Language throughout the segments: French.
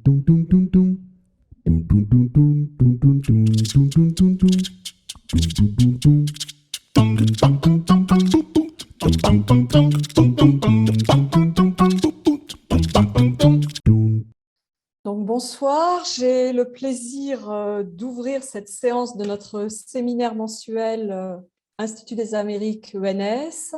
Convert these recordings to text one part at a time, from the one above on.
Donc bonsoir, j'ai le plaisir d'ouvrir cette séance de notre séminaire mensuel Institut des Amériques ENS.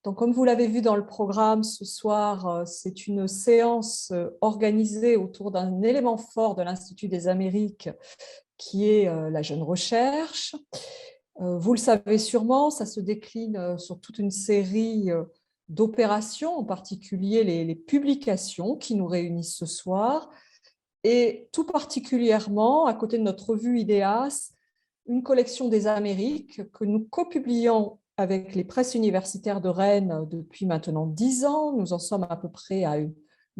Donc comme vous l'avez vu dans le programme ce soir, c'est une séance organisée autour d'un élément fort de l'Institut des Amériques qui est la jeune recherche. Vous le savez sûrement, ça se décline sur toute une série d'opérations, en particulier les publications qui nous réunissent ce soir. Et tout particulièrement, à côté de notre revue IDEAS, une collection des Amériques que nous copublions avec les presses universitaires de Rennes depuis maintenant 10 ans. Nous en sommes à peu près à une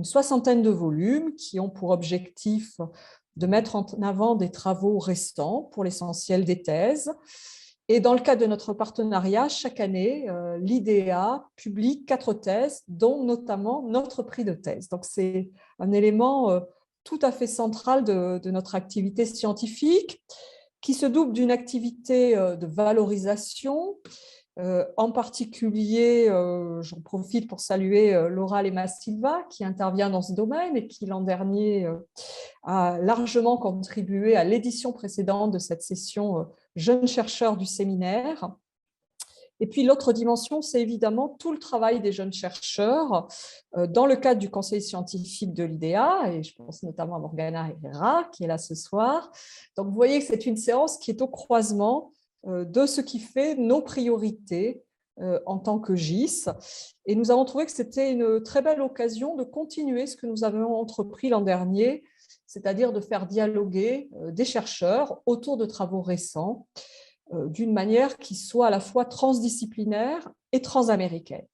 soixantaine de volumes qui ont pour objectif de mettre en avant des travaux récents, pour l'essentiel des thèses. Et dans le cadre de notre partenariat, chaque année, l'IDEA publie 4 thèses, dont notamment notre prix de thèse. Donc c'est un élément tout à fait central de notre activité scientifique, qui se double d'une activité de valorisation. En particulier, j'en profite pour saluer Laura Lema-Silva, qui intervient dans ce domaine et qui l'an dernier a largement contribué à l'édition précédente de cette session Jeunes chercheurs du séminaire. Et puis l'autre dimension, c'est évidemment tout le travail des jeunes chercheurs dans le cadre du conseil scientifique de l'IDEA, et je pense notamment à Morgana Herrera, qui est là ce soir. Donc vous voyez que c'est une séance qui est au croisement de ce qui fait nos priorités en tant que GIS. Et nous avons trouvé que c'était une très belle occasion de continuer ce que nous avions entrepris l'an dernier, c'est-à-dire de faire dialoguer des chercheurs autour de travaux récents, d'une manière qui soit à la fois transdisciplinaire et transaméricaine.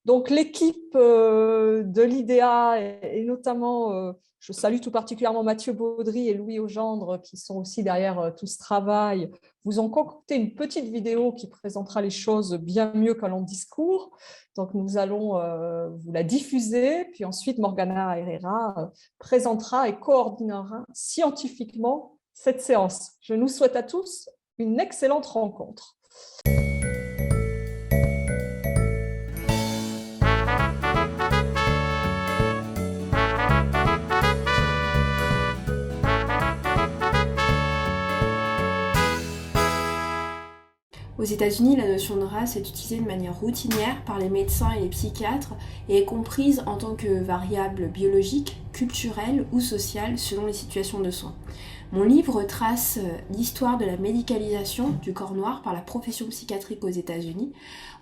Donc l'équipe de l'IDEA et notamment, je salue tout particulièrement Mathieu Baudry et Louis Augendre qui sont aussi derrière tout ce travail, vous ont concocté une petite vidéo qui présentera les choses bien mieux qu'un long discours. Donc nous allons vous la diffuser, puis ensuite Morgana Herrera présentera et coordonnera scientifiquement cette séance. Je nous souhaite à tous une excellente rencontre. Aux États-Unis, la notion de race est utilisée de manière routinière par les médecins et les psychiatres et est comprise en tant que variable biologique, culturelle ou sociale selon les situations de soins. Mon livre trace l'histoire de la médicalisation du corps noir par la profession psychiatrique aux États-Unis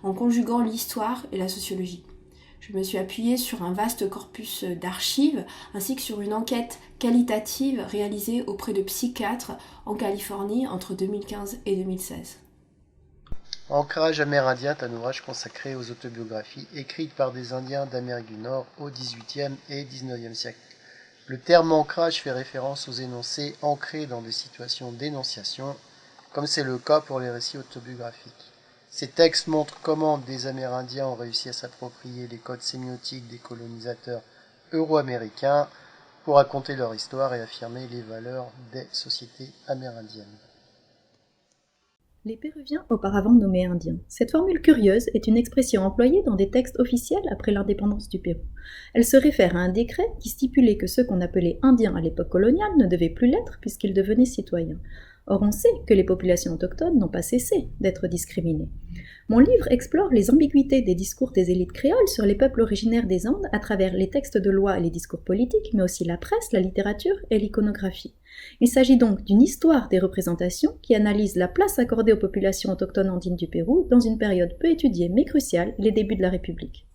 en conjuguant l'histoire et la sociologie. Je me suis appuyée sur un vaste corpus d'archives ainsi que sur une enquête qualitative réalisée auprès de psychiatres en Californie entre 2015 et 2016. Ancrage amérindien est un ouvrage consacré aux autobiographies écrites par des Indiens d'Amérique du Nord au XVIIIe et XIXe siècle. Le terme ancrage fait référence aux énoncés ancrés dans des situations d'énonciation, comme c'est le cas pour les récits autobiographiques. Ces textes montrent comment des Amérindiens ont réussi à s'approprier les codes sémiotiques des colonisateurs euro-américains pour raconter leur histoire et affirmer les valeurs des sociétés amérindiennes. Les Péruviens, auparavant nommés Indiens. Cette formule curieuse est une expression employée dans des textes officiels après l'indépendance du Pérou. Elle se réfère à un décret qui stipulait que ceux qu'on appelait Indiens à l'époque coloniale ne devaient plus l'être puisqu'ils devenaient citoyens. Or on sait que les populations autochtones n'ont pas cessé d'être discriminées. Mon livre explore les ambiguïtés des discours des élites créoles sur les peuples originaires des Andes à travers les textes de loi et les discours politiques, mais aussi la presse, la littérature et l'iconographie. Il s'agit donc d'une histoire des représentations qui analyse la place accordée aux populations autochtones andines du Pérou dans une période peu étudiée mais cruciale, les débuts de la République.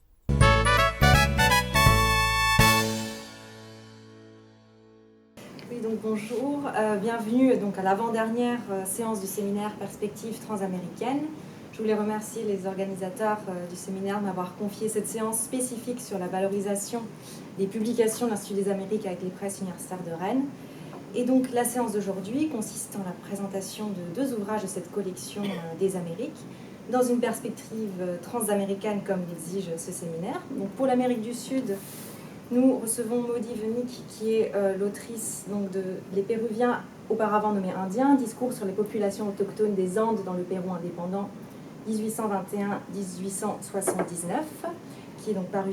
Oui, donc bonjour, bienvenue donc à l'avant-dernière séance du séminaire Perspectives transaméricaines. Je voulais remercier les organisateurs du séminaire de m'avoir confié cette séance spécifique sur la valorisation des publications de l'Institut des Amériques avec les presses universitaires de Rennes. Et donc la séance d'aujourd'hui consiste en la présentation de 2 ouvrages de cette collection des Amériques dans une perspective transaméricaine comme l'exige ce séminaire. Donc pour l'Amérique du Sud, Nous recevons Maudie Venick, qui est l'autrice de Les Péruviens, auparavant nommés Indiens, discours sur les populations autochtones des Andes dans le Pérou indépendant 1821-1879, qui est donc paru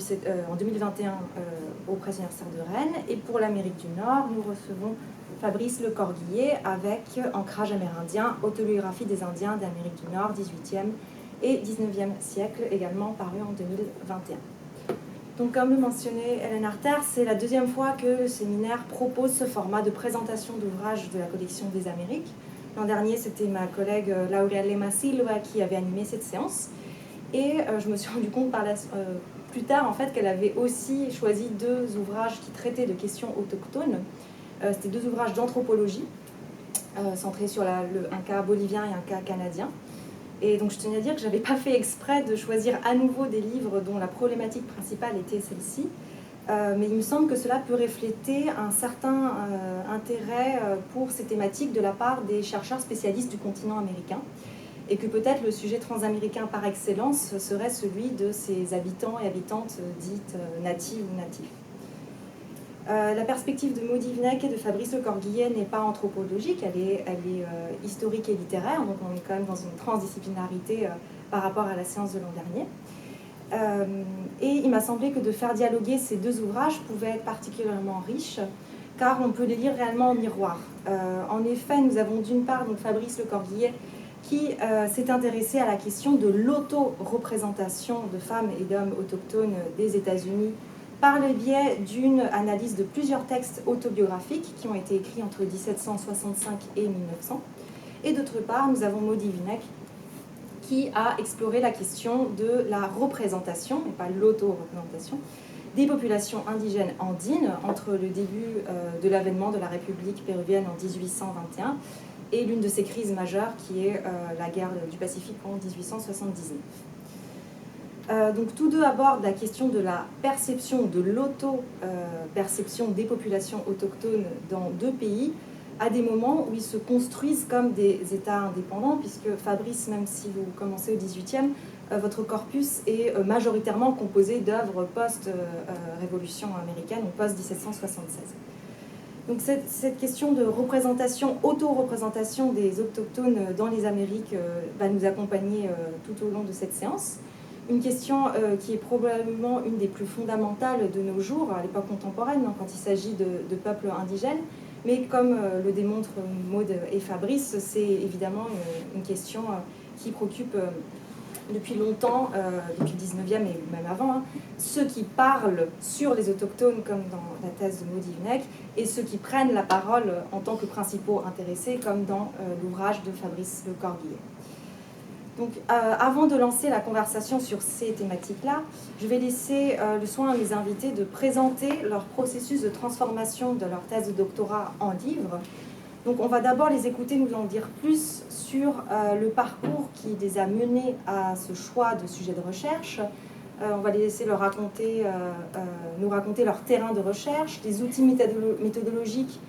en 2021 aux Presses universitaires de Rennes. Et pour l'Amérique du Nord, nous recevons Fabrice Lecorguillet avec Ancrage amérindien, autobiographie des Indiens d'Amérique du Nord, 18e et 19e siècle, également paru en 2021. Donc, comme le mentionnait Hélène Arter, c'est la deuxième fois que le séminaire propose ce format de présentation d'ouvrages de la collection des Amériques. L'an dernier, c'était ma collègue Laura Lema Silva qui avait animé cette séance. Et je me suis rendu compte plus tard en fait, qu'elle avait aussi choisi deux ouvrages qui traitaient de questions autochtones. C'était deux ouvrages d'anthropologie, centrés sur un cas bolivien et un cas canadien. Et donc je tenais à dire que je n'avais pas fait exprès de choisir à nouveau des livres dont la problématique principale était celle-ci. Mais il me semble que cela peut refléter un certain intérêt pour ces thématiques de la part des chercheurs spécialistes du continent américain. Et que peut-être le sujet transaméricain par excellence serait celui de ces habitants et habitantes dites natives ou natifs. La perspective de Maudie Venick et de Fabrice Lecorguillet n'est pas anthropologique, elle est historique et littéraire, donc on est quand même dans une transdisciplinarité par rapport à la séance de l'an dernier. Et il m'a semblé que de faire dialoguer ces deux ouvrages pouvait être particulièrement riche, car on peut les lire réellement en miroir. En effet, nous avons d'une part donc Fabrice Lecorguillet qui s'est intéressé à la question de l'auto-représentation de femmes et d'hommes autochtones des États-Unis par le biais d'une analyse de plusieurs textes autobiographiques qui ont été écrits entre 1765 et 1900. Et d'autre part, nous avons Maudie Venick qui a exploré la question de la représentation, et pas l'auto-représentation, des populations indigènes andines entre le début de l'avènement de la République péruvienne en 1821 et l'une de ses crises majeures qui est la guerre du Pacifique en 1879. Donc tous deux abordent la question de la perception, de l'auto-perception des populations autochtones dans deux pays à des moments où ils se construisent comme des États indépendants, puisque Fabrice, même si vous commencez au XVIIIe, votre corpus est majoritairement composé d'œuvres post-révolution américaine ou post-1776. Donc cette question de représentation, auto-représentation des autochtones dans les Amériques va nous accompagner tout au long de cette séance. Une question qui est probablement une des plus fondamentales de nos jours, à l'époque contemporaine, quand il s'agit de peuples indigènes. Mais comme le démontrent Maud et Fabrice, c'est évidemment une question qui préoccupe depuis longtemps, depuis le 19e et même avant, ceux qui parlent sur les autochtones, comme dans la thèse de Maudie Venick, et ceux qui prennent la parole en tant que principaux intéressés, comme dans l'ouvrage de Fabrice Lecorguillet. Donc, avant de lancer la conversation sur ces thématiques-là, je vais laisser le soin à mes invités de présenter leur processus de transformation de leur thèse de doctorat en livre. Donc, on va d'abord les écouter nous en dire plus sur le parcours qui les a menés à ce choix de sujet de recherche. On va les laisser nous raconter leur terrain de recherche, les outils méthodologiques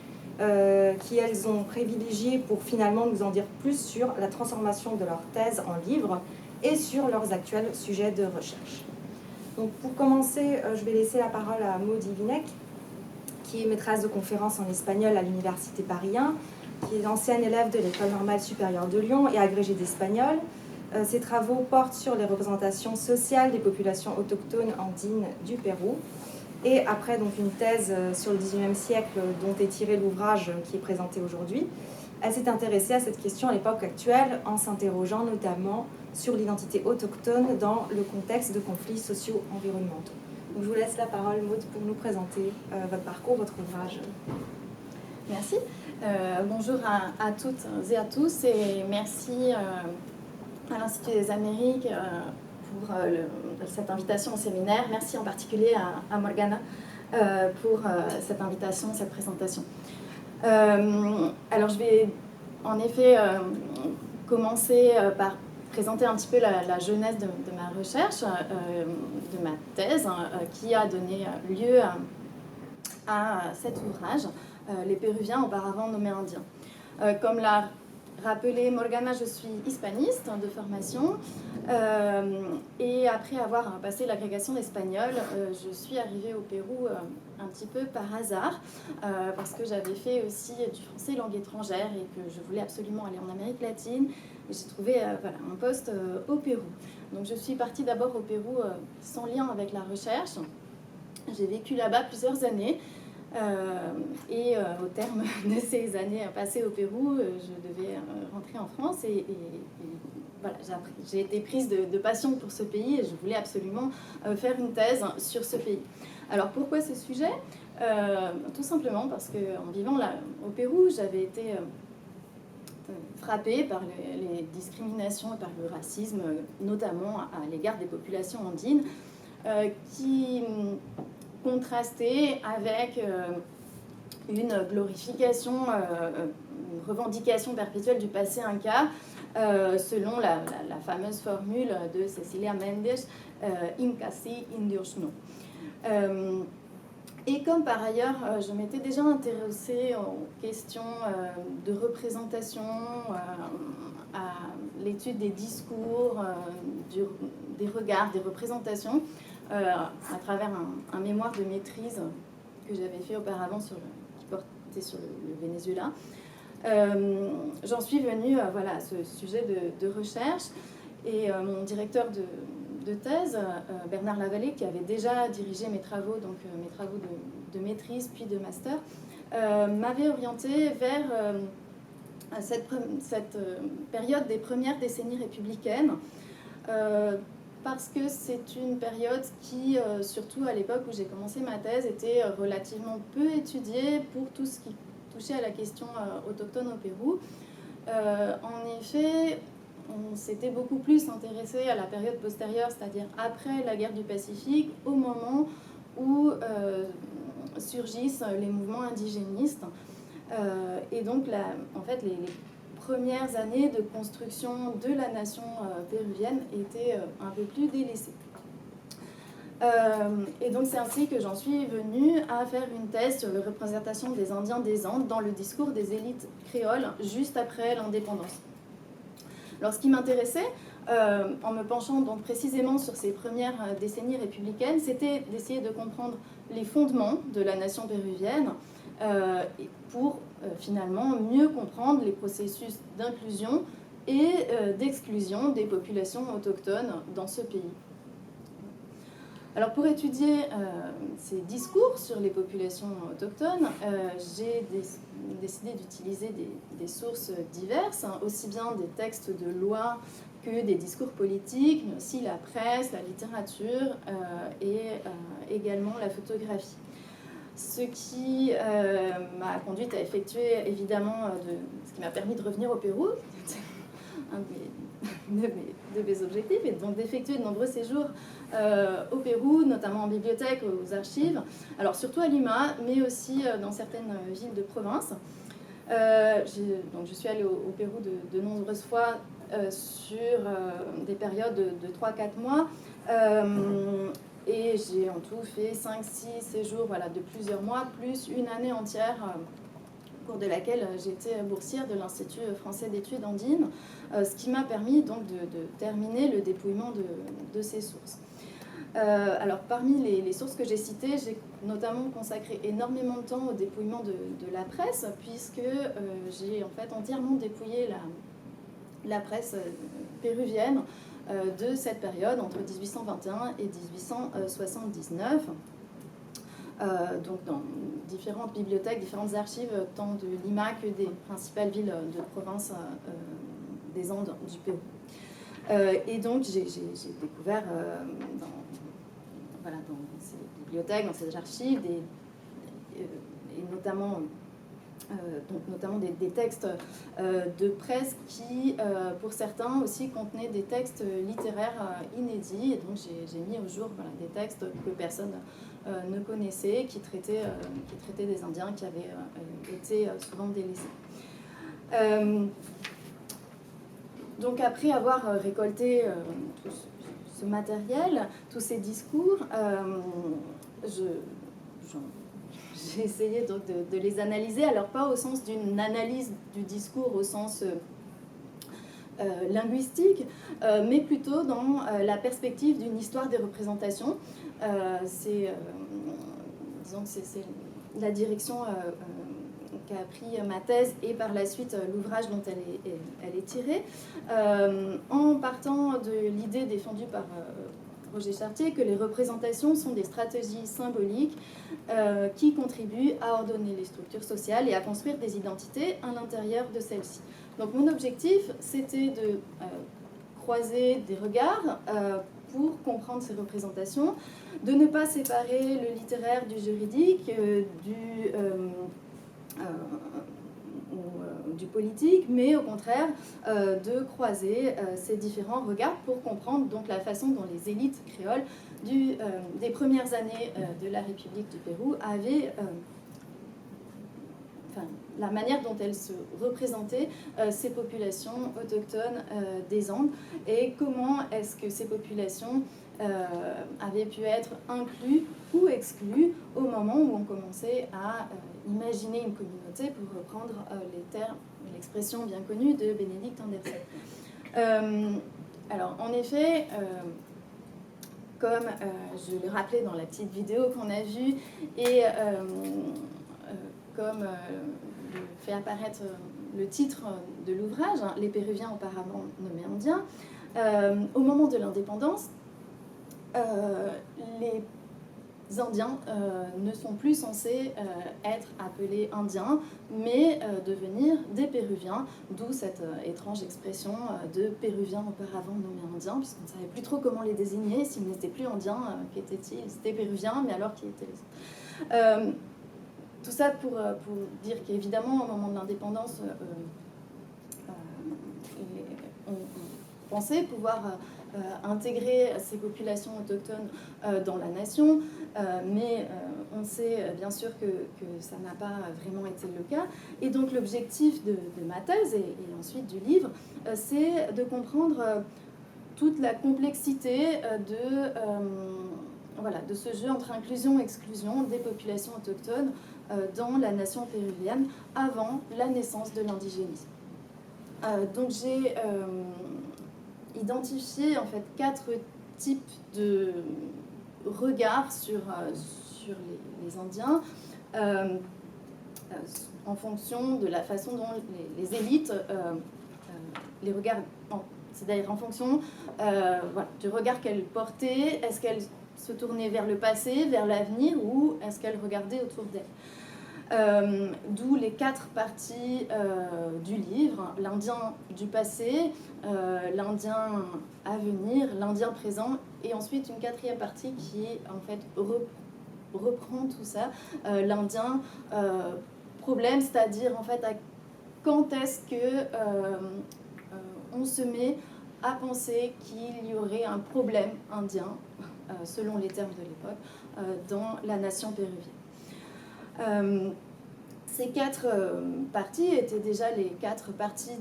qui elles ont privilégié pour finalement nous en dire plus sur la transformation de leur thèse en livre et sur leurs actuels sujets de recherche. Donc pour commencer, je vais laisser la parole à Maudie Venick, qui est maîtresse de conférences en espagnol à l'Université Paris 1, qui est ancienne élève de l'École normale supérieure de Lyon et agrégée d'espagnol. Ses travaux portent sur les représentations sociales des populations autochtones andines du Pérou. Et après donc, une thèse sur le XIXe siècle dont est tiré l'ouvrage qui est présenté aujourd'hui, elle s'est intéressée à cette question à l'époque actuelle en s'interrogeant notamment sur l'identité autochtone dans le contexte de conflits socio-environnementaux. Donc, je vous laisse la parole, Maud, pour nous présenter votre parcours, votre ouvrage. Merci. Bonjour à toutes et à tous et merci à l'Institut des Amériques pour cette invitation au séminaire. Merci en particulier à Morgana pour cette invitation, cette présentation. Alors je vais en effet commencer par présenter un petit peu la genèse de ma recherche, de ma thèse, qui a donné lieu à cet ouvrage, Les Péruviens auparavant nommés Indiens. Comme l'a rappeler, Morgana, je suis hispaniste de formation et après avoir passé l'agrégation d'espagnol, je suis arrivée au Pérou un petit peu par hasard parce que j'avais fait aussi du français langue étrangère et que je voulais absolument aller en Amérique latine. Et j'ai trouvé un poste au Pérou. Donc je suis partie d'abord au Pérou sans lien avec la recherche. J'ai vécu là-bas plusieurs années. Et au terme de ces années passées au Pérou, je devais rentrer en France et voilà, j'ai été prise de passion pour ce pays et je voulais absolument faire une thèse sur ce pays. Alors pourquoi ce sujet ? Tout simplement parce qu'en vivant là au Pérou, j'avais été frappée par les discriminations et par le racisme, notamment à l'égard des populations andines, qui contrasté avec une glorification, une revendication perpétuelle du passé inca, selon la fameuse formule de Cecilia Mendes, Inca sí, indios no. Et comme par ailleurs, je m'étais déjà intéressée aux questions de représentation, à l'étude des discours, des regards, des représentations, à travers un mémoire de maîtrise que j'avais fait auparavant qui portait sur le Venezuela. J'en suis venue à ce sujet de recherche et mon directeur de thèse, Bernard Lavallée, qui avait déjà dirigé mes travaux de maîtrise puis de master, m'avait orientée vers cette période des premières décennies républicaines, parce que c'est une période qui, surtout à l'époque où j'ai commencé ma thèse, était relativement peu étudiée pour tout ce qui touchait à la question autochtone au Pérou. En effet, on s'était beaucoup plus intéressé à la période postérieure, c'est-à-dire après la guerre du Pacifique, au moment où surgissent les mouvements indigénistes. Et donc, en fait, les premières années de construction de la nation péruvienne étaient un peu plus délaissées. Et donc c'est ainsi que j'en suis venue à faire une thèse sur la représentation des Indiens des Andes dans le discours des élites créoles juste après l'indépendance. Alors ce qui m'intéressait, en me penchant donc précisément sur ces premières décennies républicaines, c'était d'essayer de comprendre les fondements de la nation péruvienne pour finalement mieux comprendre les processus d'inclusion et d'exclusion des populations autochtones dans ce pays. Alors pour étudier ces discours sur les populations autochtones, j'ai décidé d'utiliser des sources diverses, aussi bien des textes de loi que des discours politiques, mais aussi la presse, la littérature et également la photographie. Ce qui m'a conduite à effectuer évidemment, ce qui m'a permis de revenir au Pérou, un de mes objectifs, et donc d'effectuer de nombreux séjours au Pérou, notamment en bibliothèque, aux archives, alors surtout à Lima, mais aussi dans certaines villes de province. Donc je suis allée au Pérou de nombreuses fois sur des périodes de 3-4 mois. Et j'ai en tout fait 5-6 séjours de plusieurs mois, plus une année entière, au cours de laquelle j'étais boursière de l'Institut français d'études andines, ce qui m'a permis donc de terminer le dépouillement de ces sources. Alors parmi les sources que j'ai citées, j'ai notamment consacré énormément de temps au dépouillement de la presse, puisque j'ai en fait entièrement dépouillé la presse péruvienne de cette période entre 1821 et 1879, donc dans différentes bibliothèques, différentes archives, tant de Lima que des principales villes de province des Andes du Pérou. Et donc j'ai découvert dans ces bibliothèques, dans ces archives, et notamment des textes de presse qui, pour certains aussi, contenaient des textes littéraires inédits. Et donc j'ai mis au jour des textes que personne ne connaissait, qui traitaient des Indiens qui avaient été souvent délaissés. Donc après avoir récolté tout ce matériel, tous ces discours, j'ai essayé donc de les analyser, alors pas au sens d'une analyse du discours au sens linguistique, mais plutôt dans la perspective d'une histoire des représentations. Disons que c'est la direction qu'a pris ma thèse et par la suite l'ouvrage dont elle est tirée, en partant de l'idée défendue par Roger Chartier que les représentations sont des stratégies symboliques qui contribuent à ordonner les structures sociales et à construire des identités à l'intérieur de celles-ci. Donc mon objectif, c'était de croiser des regards pour comprendre ces représentations, de ne pas séparer le littéraire du juridique, du politique, mais au contraire de croiser ces différents regards pour comprendre donc la façon dont les élites créoles des premières années de la République du Pérou avaient la manière dont elles se représentaient ces populations autochtones des Andes et comment est-ce que ces populations avaient pu être incluses ou exclues au moment où on commençait à imaginer une communauté, pour reprendre les termes, l'expression bien connue de Bénédicte Anderson. Alors, en effet, comme je le rappelais dans la petite vidéo qu'on a vue, et comme le fait apparaître le titre de l'ouvrage, hein, Les Péruviens auparavant nommés Indiens, au moment de l'indépendance, les Indiens ne sont plus censés être appelés Indiens, mais devenir des Péruviens, d'où cette étrange expression de Péruviens auparavant nommés Indiens, puisqu'on ne savait plus trop comment les désigner, s'ils n'étaient plus Indiens, qu'étaient-ils? C'était Péruviens, mais alors qui étaient les autres? Tout ça pour dire qu'évidemment, au moment de l'indépendance, on pensait pouvoir intégrer ces populations autochtones dans la nation, mais on sait bien sûr que ça n'a pas vraiment été le cas. Et donc l'objectif de ma thèse et ensuite du livre, c'est de comprendre toute la complexité de ce jeu entre inclusion et exclusion des populations autochtones dans la nation péruvienne avant la naissance de l'indigénisme. Donc j'ai identifié en fait 4 types de regards sur les Indiens en fonction de la façon dont les élites les regardent, c'est-à-dire en fonction du regard qu'elles portaient. Est-ce qu'elles se tournaient vers le passé, vers l'avenir, ou est-ce qu'elles regardaient autour d'elles? D'où les 4 parties du livre: l'Indien du passé, l'Indien à venir, l'Indien présent, et ensuite une 4e partie qui en fait reprend tout ça, l'Indien problème, c'est-à-dire en fait quand est-ce que on se met à penser qu'il y aurait un problème indien, selon les termes de l'époque, dans la nation péruvienne. Ces 4 parties étaient déjà les 4 parties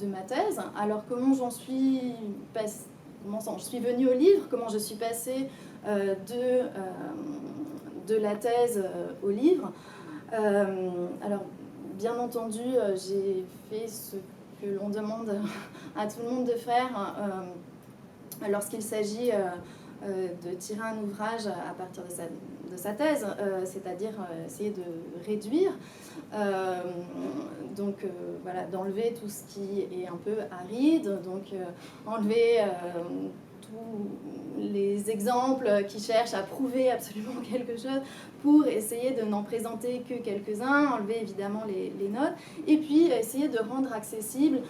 de ma thèse. Alors comment j'en suis passée, comment je suis venue au livre, comment je suis passée de la thèse au livre. Alors bien entendu, j'ai fait ce que l'on demande à tout le monde de faire lorsqu'il s'agit de tirer un ouvrage à partir de sa thèse, c'est-à-dire essayer de réduire, d'enlever tout ce qui est un peu aride, donc enlever tous les exemples qui cherchent à prouver absolument quelque chose pour essayer de n'en présenter que quelques-uns, enlever évidemment les notes, et puis essayer de rendre accessible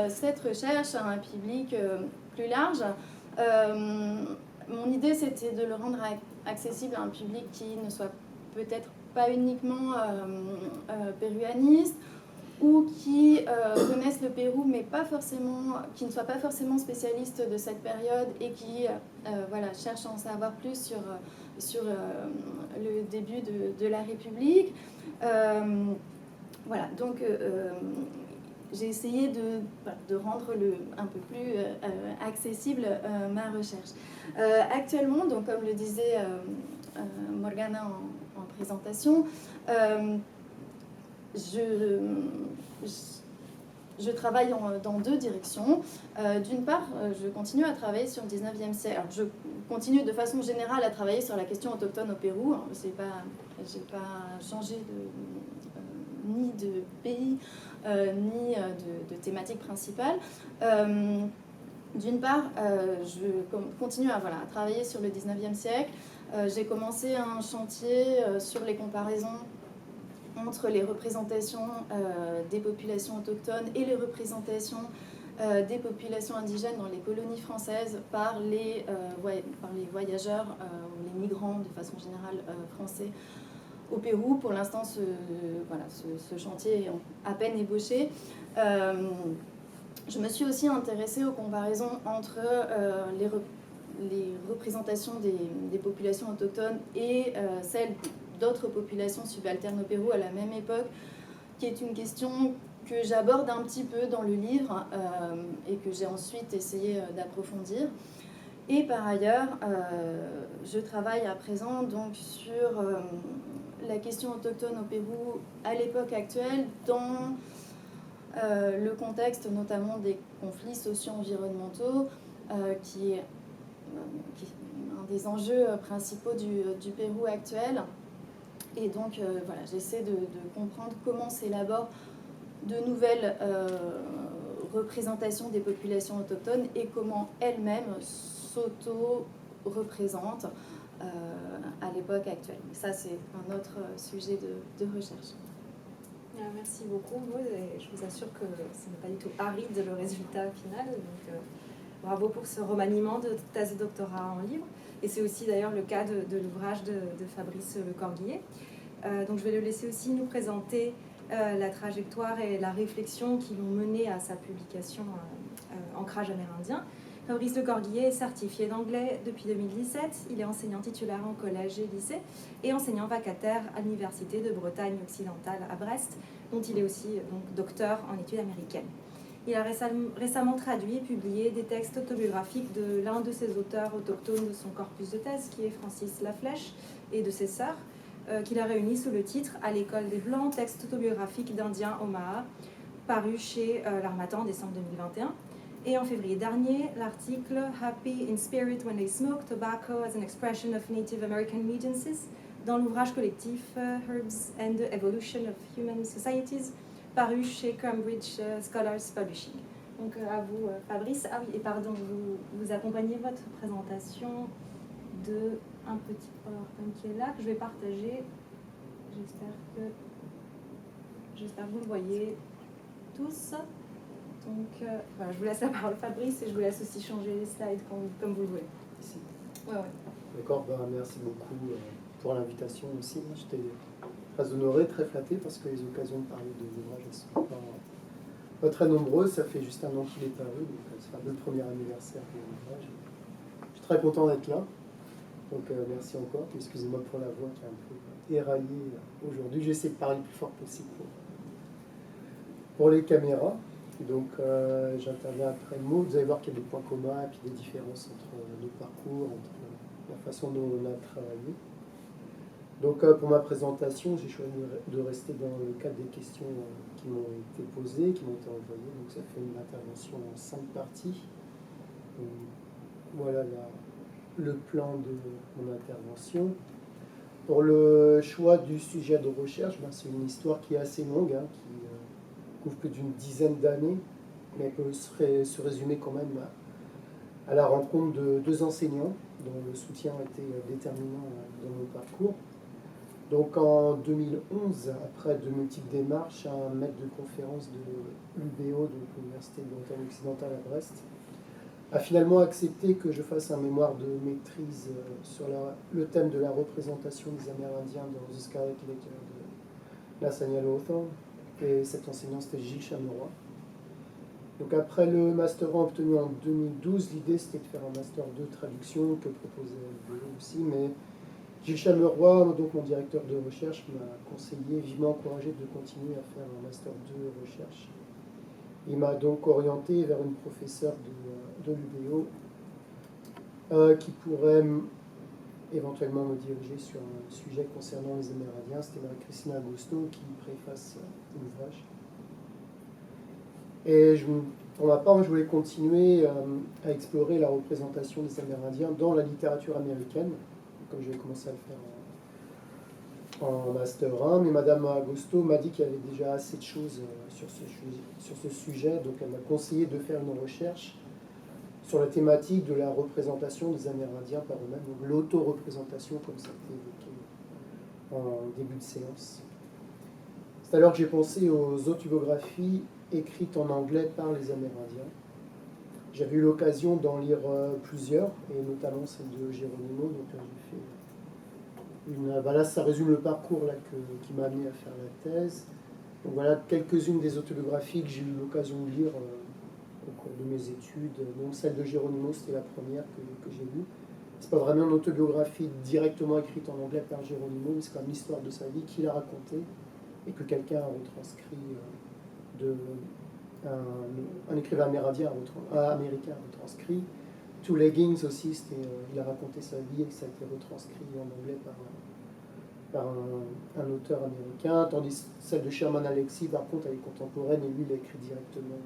cette recherche à un public plus large. Mon idée, c'était de le rendre accessible à un public qui ne soit peut-être pas uniquement péruaniste, ou qui connaissent le Pérou, mais qui ne soient pas forcément spécialistes de cette période et qui cherchent à en savoir plus sur le début de la République. Donc j'ai essayé de rendre un peu plus accessible ma recherche. Actuellement, donc, comme le disait Morgana en je travaille dans deux directions. D'une part, je continue à travailler sur le 19e siècle. Alors, je continue de façon générale à travailler sur la question autochtone au Pérou. Je n'ai pas changé ni de pays, ni de thématique principale. D'une part, je continue à travailler sur le 19e siècle. J'ai commencé un chantier sur les comparaisons entre les représentations des populations autochtones et les représentations des populations indigènes dans les colonies françaises par les voyageurs ou les migrants de façon générale français au Pérou. Pour l'instant, ce chantier est à peine ébauché. Je me suis aussi intéressée aux comparaisons entre les représentations des populations autochtones et celles d'autres populations subalternes au Pérou à la même époque, qui est une question que j'aborde un petit peu dans le livre et que j'ai ensuite essayé d'approfondir. Et par ailleurs, je travaille à présent donc sur la question autochtone au Pérou à l'époque actuelle dans le contexte notamment des conflits socio-environnementaux qui est un des enjeux principaux du Pérou actuel. Et donc j'essaie de comprendre comment s'élaborent de nouvelles représentations des populations autochtones et comment elles-mêmes s'auto-représentent à l'époque actuelle. Ça, c'est un autre sujet de recherche. Merci beaucoup, Maud, et je vous assure que ce n'est pas du tout aride le résultat final. Donc, bravo pour ce remaniement de thèse de doctorat en livre. Et c'est aussi d'ailleurs le cas de l'ouvrage de Fabrice Le Corguillet. Donc je vais le laisser aussi nous présenter la trajectoire et la réflexion qui l'ont mené à sa publication Ancrage amérindien. Fabrice Le Corguillet est certifié d'anglais depuis 2017. Il est enseignant titulaire en collège et lycée et enseignant vacataire à l'Université de Bretagne occidentale à Brest, dont il est aussi docteur en études américaines. Il a récemment traduit et publié des textes autobiographiques de l'un de ses auteurs autochtones de son corpus de thèse, qui est Francis Laflèche, et de ses sœurs, qu'il a réunis sous le titre « À l'école des Blancs, texte autobiographique d'Indiens Omaha », paru chez l'Harmattan en décembre 2021. Et en février dernier, l'article « Happy in Spirit when they smoke tobacco as an expression of Native American mediances » dans l'ouvrage collectif « Herbs and the Evolution of Human Societies », paru chez Cambridge Scholars Publishing. Donc à vous, Fabrice. Ah oui, et pardon, vous accompagnez votre présentation de un petit PowerPoint qui est là, que je vais partager. J'espère que vous le voyez tous. Donc voilà, je vous laisse la parole, Fabrice, et je vous laisse aussi changer les slides comme vous le voulez. Ici. Ouais. D'accord, merci beaucoup pour l'invitation aussi. J'étais très honoré, très flatté, parce que les occasions de parler de l'ouvrage ne sont pas très nombreuses. Ça fait juste un an qu'il est paru, donc ça sera le premier anniversaire de l'ouvrage. Je suis très content d'être là. Donc merci encore, excusez-moi pour la voix qui est un peu éraillée aujourd'hui. J'essaie de parler le plus fort possible pour les caméras. Donc j'interviens après Maud. Vous allez voir qu'il y a des points communs et puis des différences entre nos parcours, entre la façon dont on a travaillé. Donc pour ma présentation, j'ai choisi de rester dans le cadre des questions qui m'ont été posées, qui m'ont été envoyées. Donc ça fait une intervention en 5 parties. Donc, voilà le plan de mon intervention. Pour le choix du sujet de recherche, c'est une histoire qui est assez longue, qui couvre plus d'une dizaine d'années, mais peut se résumer quand même à la rencontre de 2 enseignants dont le soutien a été déterminant dans mon parcours. Donc en 2011, après de multiples démarches, un maître de conférence de l'UBO, donc l'Université de Bretagne occidentale à Brest, a finalement accepté que je fasse un mémoire de maîtrise sur le thème de la représentation des Amérindiens dans The Scarlet Letter de Nathaniel Hawthorne. Et cet enseignant, c'était Gilles Chameroy. Donc après le Master 1 obtenu en 2012, l'idée c'était de faire un Master 2 traduction que proposait l'UBO aussi, mais Gilles Chameroy, donc mon directeur de recherche, m'a conseillé, vivement encouragé de continuer à faire un Master 2 recherche. Il m'a donc orienté vers une professeure de l'UBO qui pourrait éventuellement me diriger sur un sujet concernant les Amérindiens. C'était Marie-Christina Agostino qui préface l'ouvrage. Et pour ma part, je voulais continuer à explorer la représentation des Amérindiens dans la littérature américaine, comme j'avais commencé à le faire en Master 1, mais Madame Agosto m'a dit qu'il y avait déjà assez de choses sur ce sujet, donc elle m'a conseillé de faire une recherche sur la thématique de la représentation des Amérindiens par eux-mêmes, donc l'auto-représentation, comme ça a été évoqué en début de séance. C'est alors que j'ai pensé aux autobiographies écrites en anglais par les Amérindiens. J'avais eu l'occasion d'en lire plusieurs, et notamment celle de Geronimo, donc j'ai fait là, ça résume le parcours qui m'a amené à faire la thèse. Donc voilà quelques-unes des autobiographies que j'ai eu l'occasion de lire au cours de mes études. Donc celle de Geronimo, c'était la première que j'ai lue. C'est pas vraiment une autobiographie directement écrite en anglais par Geronimo, mais c'est quand même l'histoire de sa vie qu'il a racontée et que quelqu'un a retranscrit, un écrivain amérindien américain a retranscrit. Two Leggings aussi, il a raconté sa vie et ça a été retranscrit en anglais par un auteur américain, tandis que celle de Sherman Alexie, par contre, elle est contemporaine et lui, il l'a écrit directement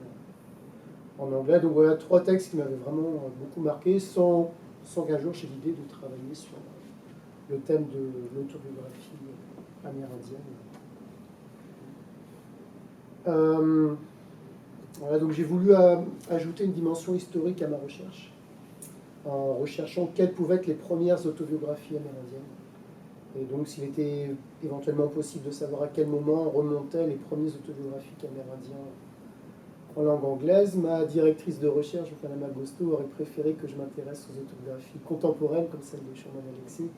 en anglais. Donc voilà, 3 textes qui m'avaient vraiment beaucoup marqué, sans qu'un jour j'ai l'idée de travailler sur le thème de l'autobiographie amérindienne. Voilà, donc j'ai voulu ajouter une dimension historique à ma recherche, en recherchant quelles pouvaient être les premières autobiographies amérindiennes. Et donc s'il était éventuellement possible de savoir à quel moment remontaient les premiers autobiographiques amérindiens en langue anglaise, ma directrice de recherche, Madame Agosto, aurait préféré que je m'intéresse aux autobiographies contemporaines, comme celle de Sherman Alexie,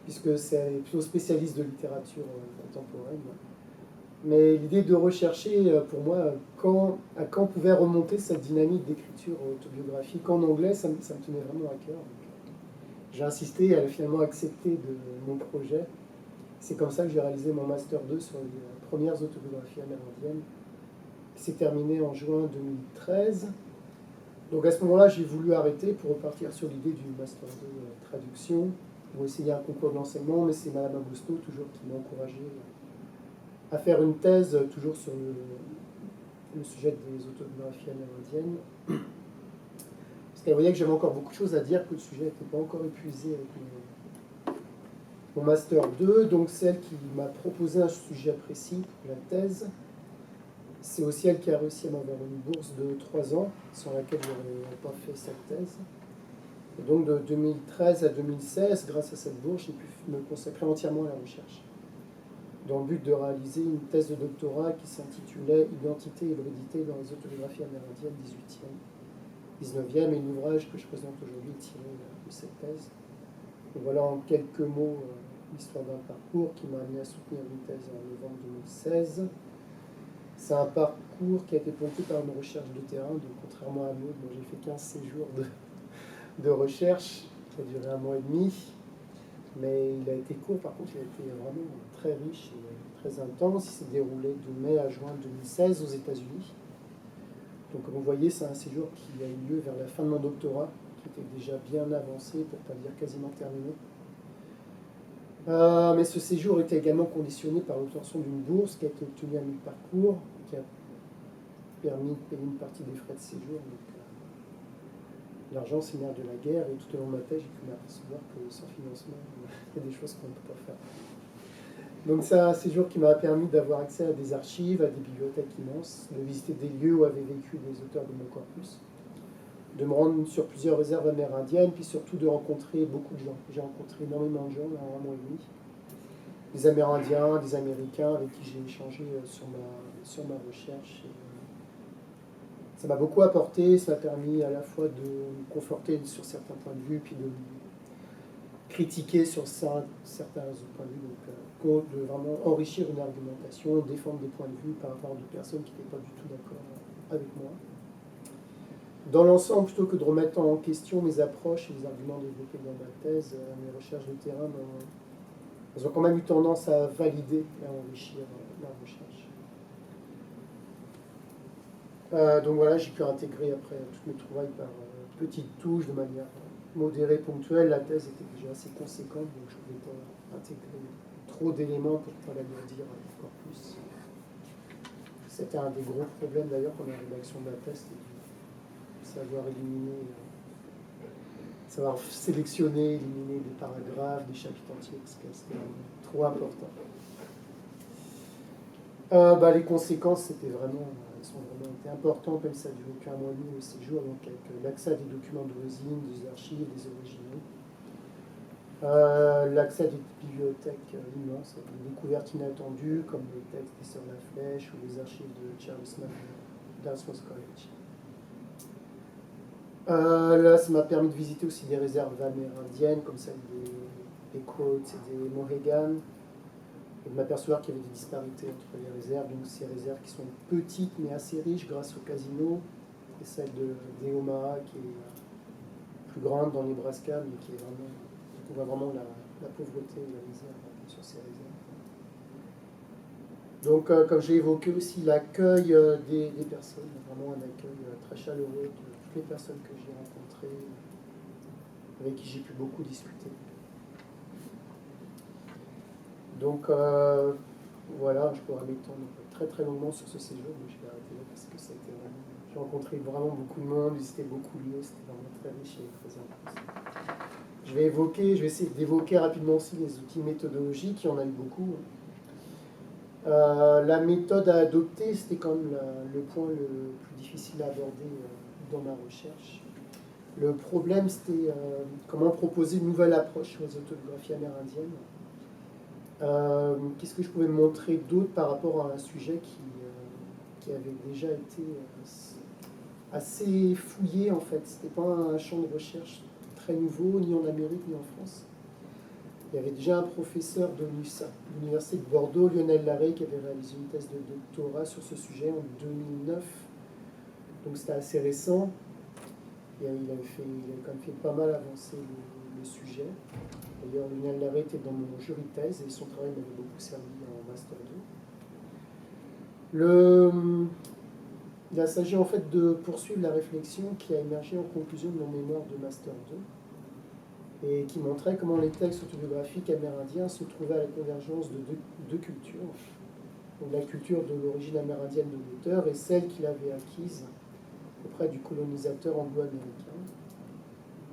puisque c'est plutôt spécialiste de littérature contemporaine. Mais l'idée de rechercher, pour moi, à quand pouvait remonter cette dynamique d'écriture autobiographique en anglais, ça me tenait vraiment à cœur. J'ai insisté et elle a finalement accepté de mon projet. C'est comme ça que j'ai réalisé mon Master 2 sur les premières autobiographies amérindiennes, qui s'est terminé en juin 2013. Donc à ce moment-là, j'ai voulu arrêter pour repartir sur l'idée du Master 2 traduction, pour essayer un concours de l'enseignement, mais c'est Madame Agosto toujours qui m'a encouragé à faire une thèse toujours sur le sujet des autobiographies amérindiennes. Parce qu'elle voyait que j'avais encore beaucoup de choses à dire, que le sujet n'était pas encore épuisé avec mon Master 2. Donc celle qui m'a proposé un sujet précis pour la thèse, c'est aussi elle qui a réussi à m'avoir une bourse de 3 ans, sans laquelle je n'aurais pas fait cette thèse. Et donc de 2013 à 2016, grâce à cette bourse, j'ai pu me consacrer entièrement à la recherche, dans le but de réaliser une thèse de doctorat qui s'intitulait « Identité et hérédité dans les autobiographies amérindiennes 18e, 19e » et l'ouvrage que je présente aujourd'hui est tiré de cette thèse. Et voilà en quelques mots l'histoire d'un parcours qui m'a amené à soutenir une thèse en novembre 2016. C'est un parcours qui a été ponctué par une recherche de terrain, donc contrairement à l'autre, j'ai fait 15 séjours de recherche, qui a duré 1 mois et demi. Mais il a été court, par contre, il a été vraiment très riche et très intense. Il s'est déroulé de mai à juin 2016 aux États-Unis. Donc, comme vous voyez, c'est un séjour qui a eu lieu vers la fin de mon doctorat, qui était déjà bien avancé, pour ne pas dire quasiment terminé. Mais ce séjour était également conditionné par l'obtention d'une bourse qui a été obtenue à mi-parcours, qui a permis de payer une partie des frais de séjour. Donc, l'argent, c'est le nerf de la guerre, et tout au long de ma thèse, j'ai pu m'apercevoir que sans financement, il y a des choses qu'on ne peut pas faire. Donc c'est un séjour qui m'a permis d'avoir accès à des archives, à des bibliothèques immenses, de visiter des lieux où avaient vécu des auteurs de mon corpus, de me rendre sur plusieurs réserves amérindiennes, puis surtout de rencontrer beaucoup de gens. J'ai rencontré énormément de gens en 1 mois et demi, des Amérindiens, des Américains avec qui j'ai échangé sur ma recherche. Ça m'a beaucoup apporté, ça m'a permis à la fois de me conforter sur certains points de vue, puis de critiquer sur certains points de vue, donc de vraiment enrichir une argumentation, défendre des points de vue par rapport à des personnes qui n'étaient pas du tout d'accord avec moi. Dans l'ensemble, plutôt que de remettre en question mes approches et les arguments développés dans ma thèse, mes recherches de terrain, elles ont quand même eu tendance à valider et à enrichir la recherche. Donc voilà, j'ai pu intégrer après toutes mes trouvailles par petites touches, de manière modérée, ponctuelle. La thèse était déjà assez conséquente, donc je ne voulais pas intégrer trop d'éléments pour ne pas l'alourdir encore plus. Cette c'était un des gros problèmes d'ailleurs pendant la rédaction de la thèse, savoir éliminer, savoir sélectionner, éliminer des paragraphes, des chapitres entiers, parce que c'était trop important. Les conséquences, elles sont vraiment été importantes, même si ça a duré qu'un mois et demi au séjour, donc avec l'accès à des documents d'origine, des archives, des originaux, l'accès à des bibliothèques immenses, des découvertes inattendues, comme les textes des Sœurs La Flèche ou les archives de Charles Mann d'Dartmouth College. Là, ça m'a permis de visiter aussi des réserves amérindiennes, comme celle des Quotes et des Mohegan, et de m'apercevoir qu'il y avait des disparités entre les réserves, donc ces réserves qui sont petites mais assez riches grâce au casino, et celle des Omaha qui est plus grande dans le Nebraska, mais qui est vraiment, on voit vraiment la pauvreté et la misère sur ces réserves. Donc, comme j'ai évoqué aussi, l'accueil des personnes, vraiment un accueil très chaleureux de toutes les personnes que j'ai rencontrées, avec qui j'ai pu beaucoup discuter. Donc, voilà, je pourrais m'étendre très très longuement sur ce séjour, mais je vais arrêter là parce que ça a été vraiment... J'ai rencontré vraiment beaucoup de monde, visité beaucoup de lieux, c'était vraiment très riche et très intéressant. Je vais essayer d'évoquer rapidement aussi les outils méthodologiques, il y en a eu beaucoup. La méthode à adopter, c'était quand même le point le plus difficile à aborder dans ma recherche. Le problème, c'était comment proposer une nouvelle approche aux autobiographies amérindiennes. Qu'est-ce que je pouvais montrer d'autre par rapport à un sujet qui avait déjà été assez fouillé en fait. C'était pas un champ de recherche très nouveau, ni en Amérique, ni en France. Il y avait déjà un professeur de l'Université de Bordeaux, Lionel Larrey, qui avait réalisé une thèse de doctorat sur ce sujet en 2009. Donc c'était assez récent. Et il avait quand même fait pas mal avancer le sujet. D'ailleurs, Lionel Larrey était dans mon jury de thèse et son travail m'avait beaucoup servi en Master 2. Il s'agit en fait de poursuivre la réflexion qui a émergé en conclusion de mon mémoire de Master 2 et qui montrait comment les textes autobiographiques amérindiens se trouvaient à la convergence de deux cultures. Donc la culture de l'origine amérindienne de l'auteur et celle qu'il avait acquise auprès du colonisateur anglo-américain.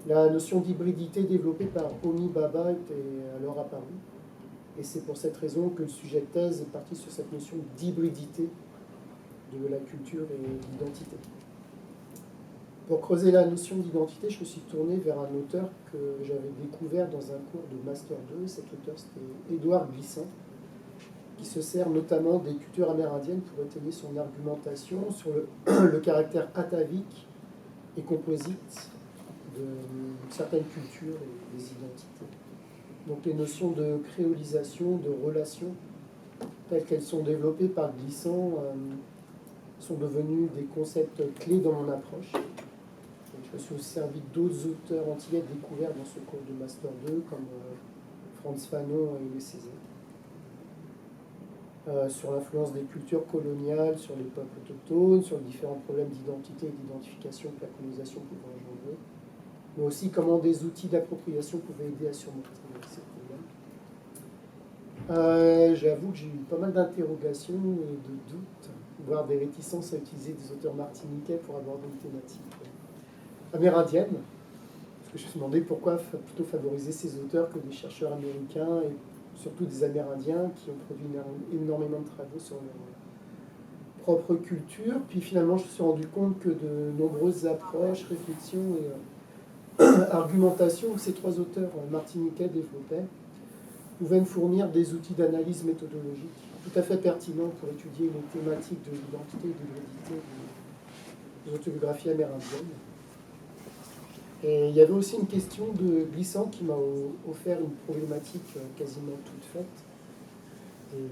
La notion d'hybridité développée par Homi Bhabha était alors apparue. Et c'est pour cette raison que le sujet de thèse est parti sur cette notion d'hybridité de la culture et de l'identité. Pour creuser la notion d'identité, je me suis tourné vers un auteur que j'avais découvert dans un cours de Master 2. Cet auteur, c'était Édouard Glissant, qui se sert notamment des cultures amérindiennes pour étayer son argumentation sur le caractère atavique et composite de certaines cultures et des identités. Donc les notions de créolisation, de relation, telles qu'elles sont développées par Glissant, sont devenues des concepts clés dans mon approche. Donc, je me suis aussi servi d'autres auteurs antillais découverts dans ce cours de Master 2, comme Frantz Fanon et Aimé Césaire. Sur l'influence des cultures coloniales, sur les peuples autochtones, sur les différents problèmes d'identité et d'identification que la colonisation pouvait engendrer, mais aussi comment des outils d'appropriation pouvaient aider à surmonter ces problèmes. J'avoue que j'ai eu pas mal d'interrogations et de doutes, voire des réticences à utiliser des auteurs martiniquais pour aborder une thématique amérindienne, parce que je me suis demandé pourquoi plutôt favoriser ces auteurs que des chercheurs américains et surtout des Amérindiens qui ont produit énormément de travaux sur leur propre culture. Puis finalement, je me suis rendu compte que de nombreuses approches, réflexions et argumentations que ces trois auteurs martiniquais développaient pouvaient me fournir des outils d'analyse méthodologique tout à fait pertinents pour étudier les thématiques de l'identité et de l'hérédité des autobiographies amérindiennes. Et il y avait aussi une question de Glissant qui m'a offert une problématique quasiment toute faite. Et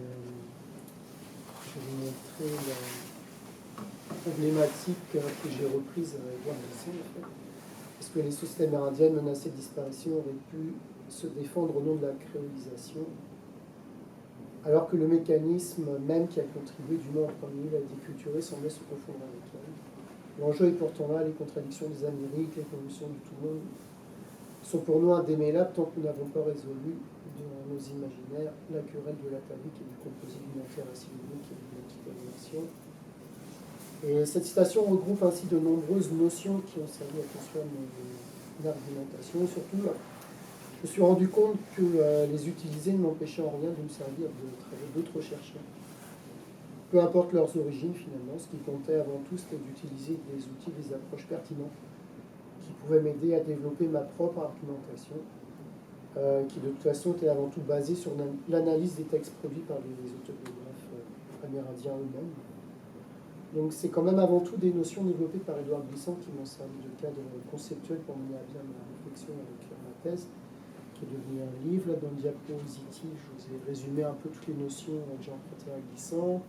je vais vous montrer la problématique que j'ai reprise avec Glissant. En fait. Est-ce que les sociétés amérindiennes menacées de disparition auraient pu se défendre au nom de la créolisation, alors que le mécanisme même qui a contribué du moins en premier lieu à la déculturer semblait se confondre avec elle? L'enjeu est pourtant là, les contradictions des Amériques, les convulsions du tout monde sont pour nous indémêlables tant que nous n'avons pas résolu dans nos imaginaires la querelle de l'atavique et du composite unitaire assimilé qui est l'identité de la nation. Et cette citation regroupe ainsi de nombreuses notions qui ont servi à construire mon argumentation. Et surtout, je me suis rendu compte que les utiliser ne m'empêchait en rien de me servir de travaux d'autres chercheurs. Peu importe leurs origines, finalement, ce qui comptait avant tout, c'était d'utiliser des outils, des approches pertinentes qui pouvaient m'aider à développer ma propre argumentation, qui de toute façon était avant tout basée sur l'analyse des textes produits par les autobiographes amérindiens eux-mêmes. Donc c'est quand même avant tout des notions développées par Édouard Glissant qui m'ont servi de cadre conceptuel pour mener à bien ma réflexion avec ma thèse, qui est devenu un livre. Là, dans le diapositive, je vous ai résumé un peu toutes les notions que j'ai empruntées à Glissant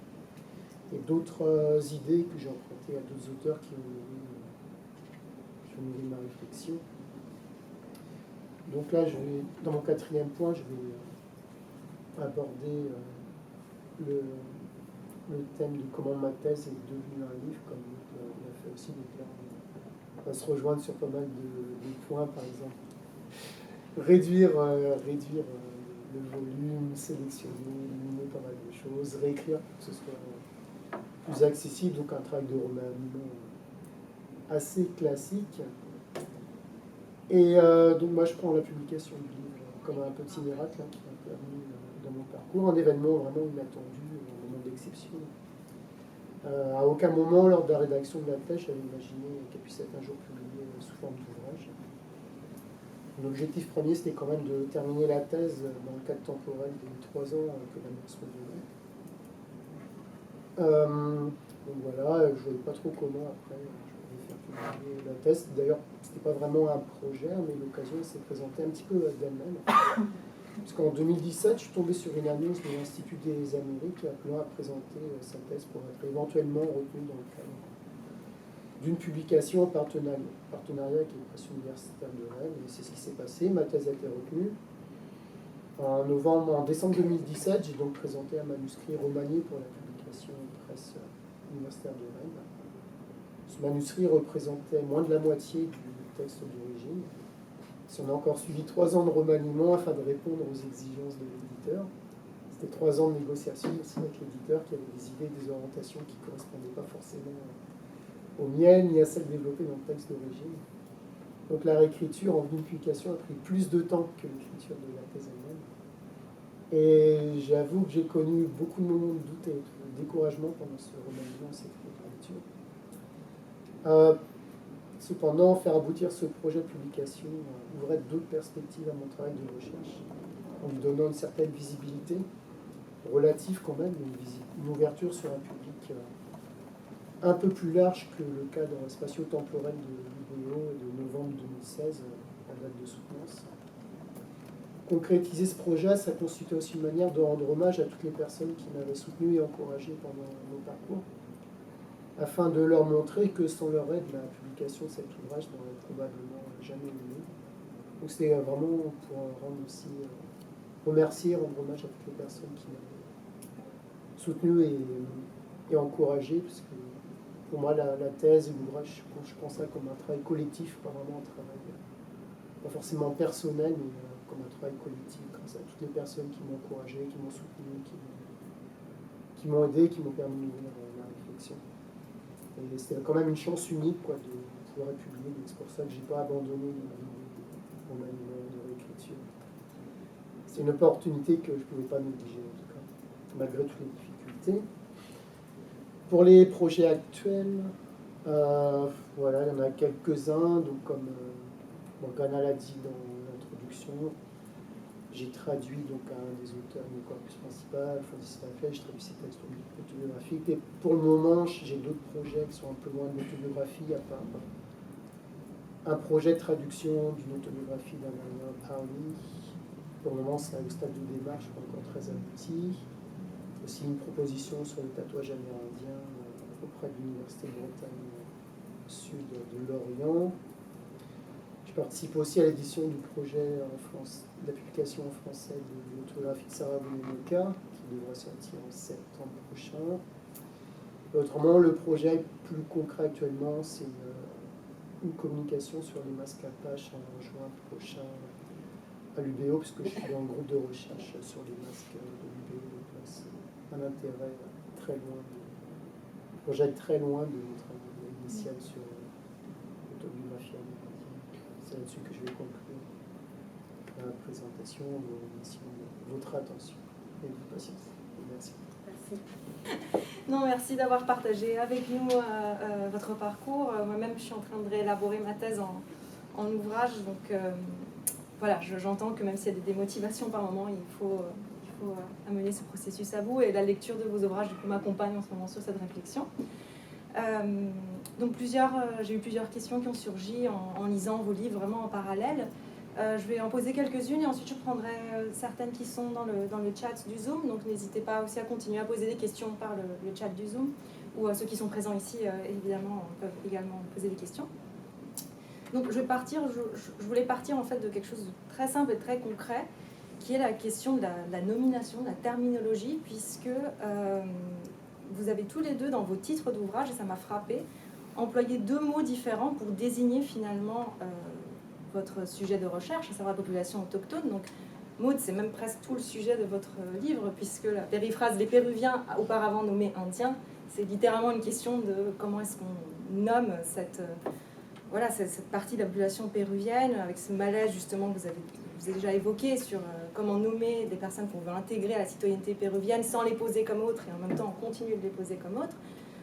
et d'autres idées que j'ai empruntées à d'autres auteurs qui ont nourri ma réflexion. Donc là, dans mon quatrième point, je vais aborder le thème de comment ma thèse est devenue un livre, comme on a fait aussi. Donc là, on va se rejoindre sur pas mal de points, par exemple. Réduire le volume, sélectionner, éliminer pas mal de choses, réécrire pour que ce soit plus accessible, donc un travail de remaniement assez classique. Et donc moi je prends la publication du livre comme un petit miracle qui m'a permis dans mon parcours, un événement vraiment inattendu, un moment d'exception. À aucun moment lors de la rédaction de la thèse, j'avais imaginé qu'elle puisse être un jour publiée sous forme d'ouvrage. L'objectif premier, c'était quand même de terminer la thèse dans le cadre temporel des 3 ans que l'annonce me donnait. Donc voilà, je ne voyais pas trop comment après je vais faire publier la thèse. D'ailleurs, ce n'était pas vraiment un projet, mais l'occasion s'est présentée un petit peu d'elle-même. Parce qu'en 2017, je suis tombé sur une annonce de l'Institut des Amériques appelant à présenter sa thèse pour être éventuellement retenue dans le cadre d'une publication en partenariat avec les presses universitaires de Rennes, et c'est ce qui s'est passé. Ma thèse a été retenue. En décembre 2017, j'ai donc présenté un manuscrit remanié pour la publication presse universitaire de Rennes. Ce manuscrit représentait moins de la moitié du texte d'origine. On a encore suivi 3 ans de remaniement afin de répondre aux exigences de l'éditeur. C'était 3 ans de négociation aussi avec l'éditeur qui avait des idées, des orientations qui ne correspondaient pas forcément aux miennes ni à celles développées dans le texte d'origine. Donc la réécriture en vue de publication a pris plus de temps que l'écriture de la thèse elle-même. Et j'avoue que j'ai connu beaucoup de moments de doute et de découragement pendant ce remaniement, cette réécriture. Cependant, faire aboutir ce projet de publication ouvrait d'autres perspectives à mon travail de recherche, en lui donnant une certaine visibilité, relative quand même, une ouverture sur un public un peu plus large que le cadre spatio-temporel de l'UBO de novembre 2016, à date de soutenance. Concrétiser ce projet, ça constitue aussi une manière de rendre hommage à toutes les personnes qui m'avaient soutenu et encouragé pendant mon parcours, afin de leur montrer que sans leur aide, la publication de cet ouvrage n'aurait probablement jamais eu lieu. Donc c'était vraiment pour rendre aussi, remercier, rendre hommage à toutes les personnes qui m'avaient soutenu et encouragé, parce que pour moi, la thèse et l'ouvrage, je pense ça comme un travail collectif, pas vraiment un travail, pas forcément personnel, mais comme un travail collectif, grâce à toutes les personnes qui m'ont encouragé, qui m'ont soutenu, qui m'ont aidé, qui m'ont permis d'ouvrir la réflexion. Et c'était quand même une chance unique de pouvoir être publié, donc c'est pour ça que je n'ai pas abandonné mon maniement de réécriture. C'est une opportunité que je ne pouvais pas négliger, en tout cas, malgré toutes les difficultés. Pour les projets actuels, voilà, il y en a quelques-uns, donc comme Morgana l'a dit dans l'introduction, j'ai traduit donc un des auteurs du corpus principal, Francis Maffei, je traduis ses textes autobiographiques. Et pour le moment, j'ai d'autres projets qui sont un peu loin de l'autobiographie, à part un projet de traduction d'une autobiographie d'Amalia Parley. Pour le moment, c'est au stade de démarche, pas encore très abouti. Aussi une proposition sur le tatouage amérindien auprès de l'Université de Bretagne Sud de Lorient. Je participe aussi à l'édition du projet en France, de la publication en français de l'autobiographie de Sarah Boulenoka, qui devrait sortir en septembre prochain. Et autrement, le projet plus concret actuellement, c'est une communication sur les masques Apache en juin prochain à l'UBO, puisque je suis dans le groupe de recherche sur les masques de l'UBO, donc là, c'est un intérêt très loin j'aille très loin de mon travail initial sur l'autobiographie amérindienne. C'est là-dessus que je vais conclure la présentation. Merci de votre attention et de votre patience. Merci. Non, merci d'avoir partagé avec nous votre parcours. Moi-même, je suis en train de réélaborer ma thèse en ouvrage. Donc voilà, j'entends que même s'il y a des démotivations par moment, il faut amener ce processus à bout. Et la lecture de vos ouvrages, du coup, m'accompagne en ce moment sur cette réflexion. Donc j'ai eu plusieurs questions qui ont surgi en lisant vos livres vraiment en parallèle. Je vais en poser quelques-unes et ensuite je prendrai certaines qui sont dans le chat du Zoom. Donc n'hésitez pas aussi à continuer à poser des questions par le chat du Zoom, ou ceux qui sont présents ici, évidemment, peuvent également poser des questions. Donc je voulais partir en fait de quelque chose de très simple et très concret, qui est la question de la nomination, de la terminologie, puisque vous avez tous les deux dans vos titres d'ouvrage, et ça m'a frappé, employé 2 mots différents pour désigner finalement votre sujet de recherche, à savoir la population autochtone. Donc, Maud, c'est même presque tout le sujet de votre livre, puisque la périphrase « les Péruviens, auparavant nommés Indiens », c'est littéralement une question de comment est-ce qu'on nomme cette partie de la population péruvienne, avec ce malaise justement que vous avez déjà évoqué sur comment nommer des personnes qu'on veut intégrer à la citoyenneté péruvienne sans les poser comme autres, et en même temps on continue de les poser comme autres.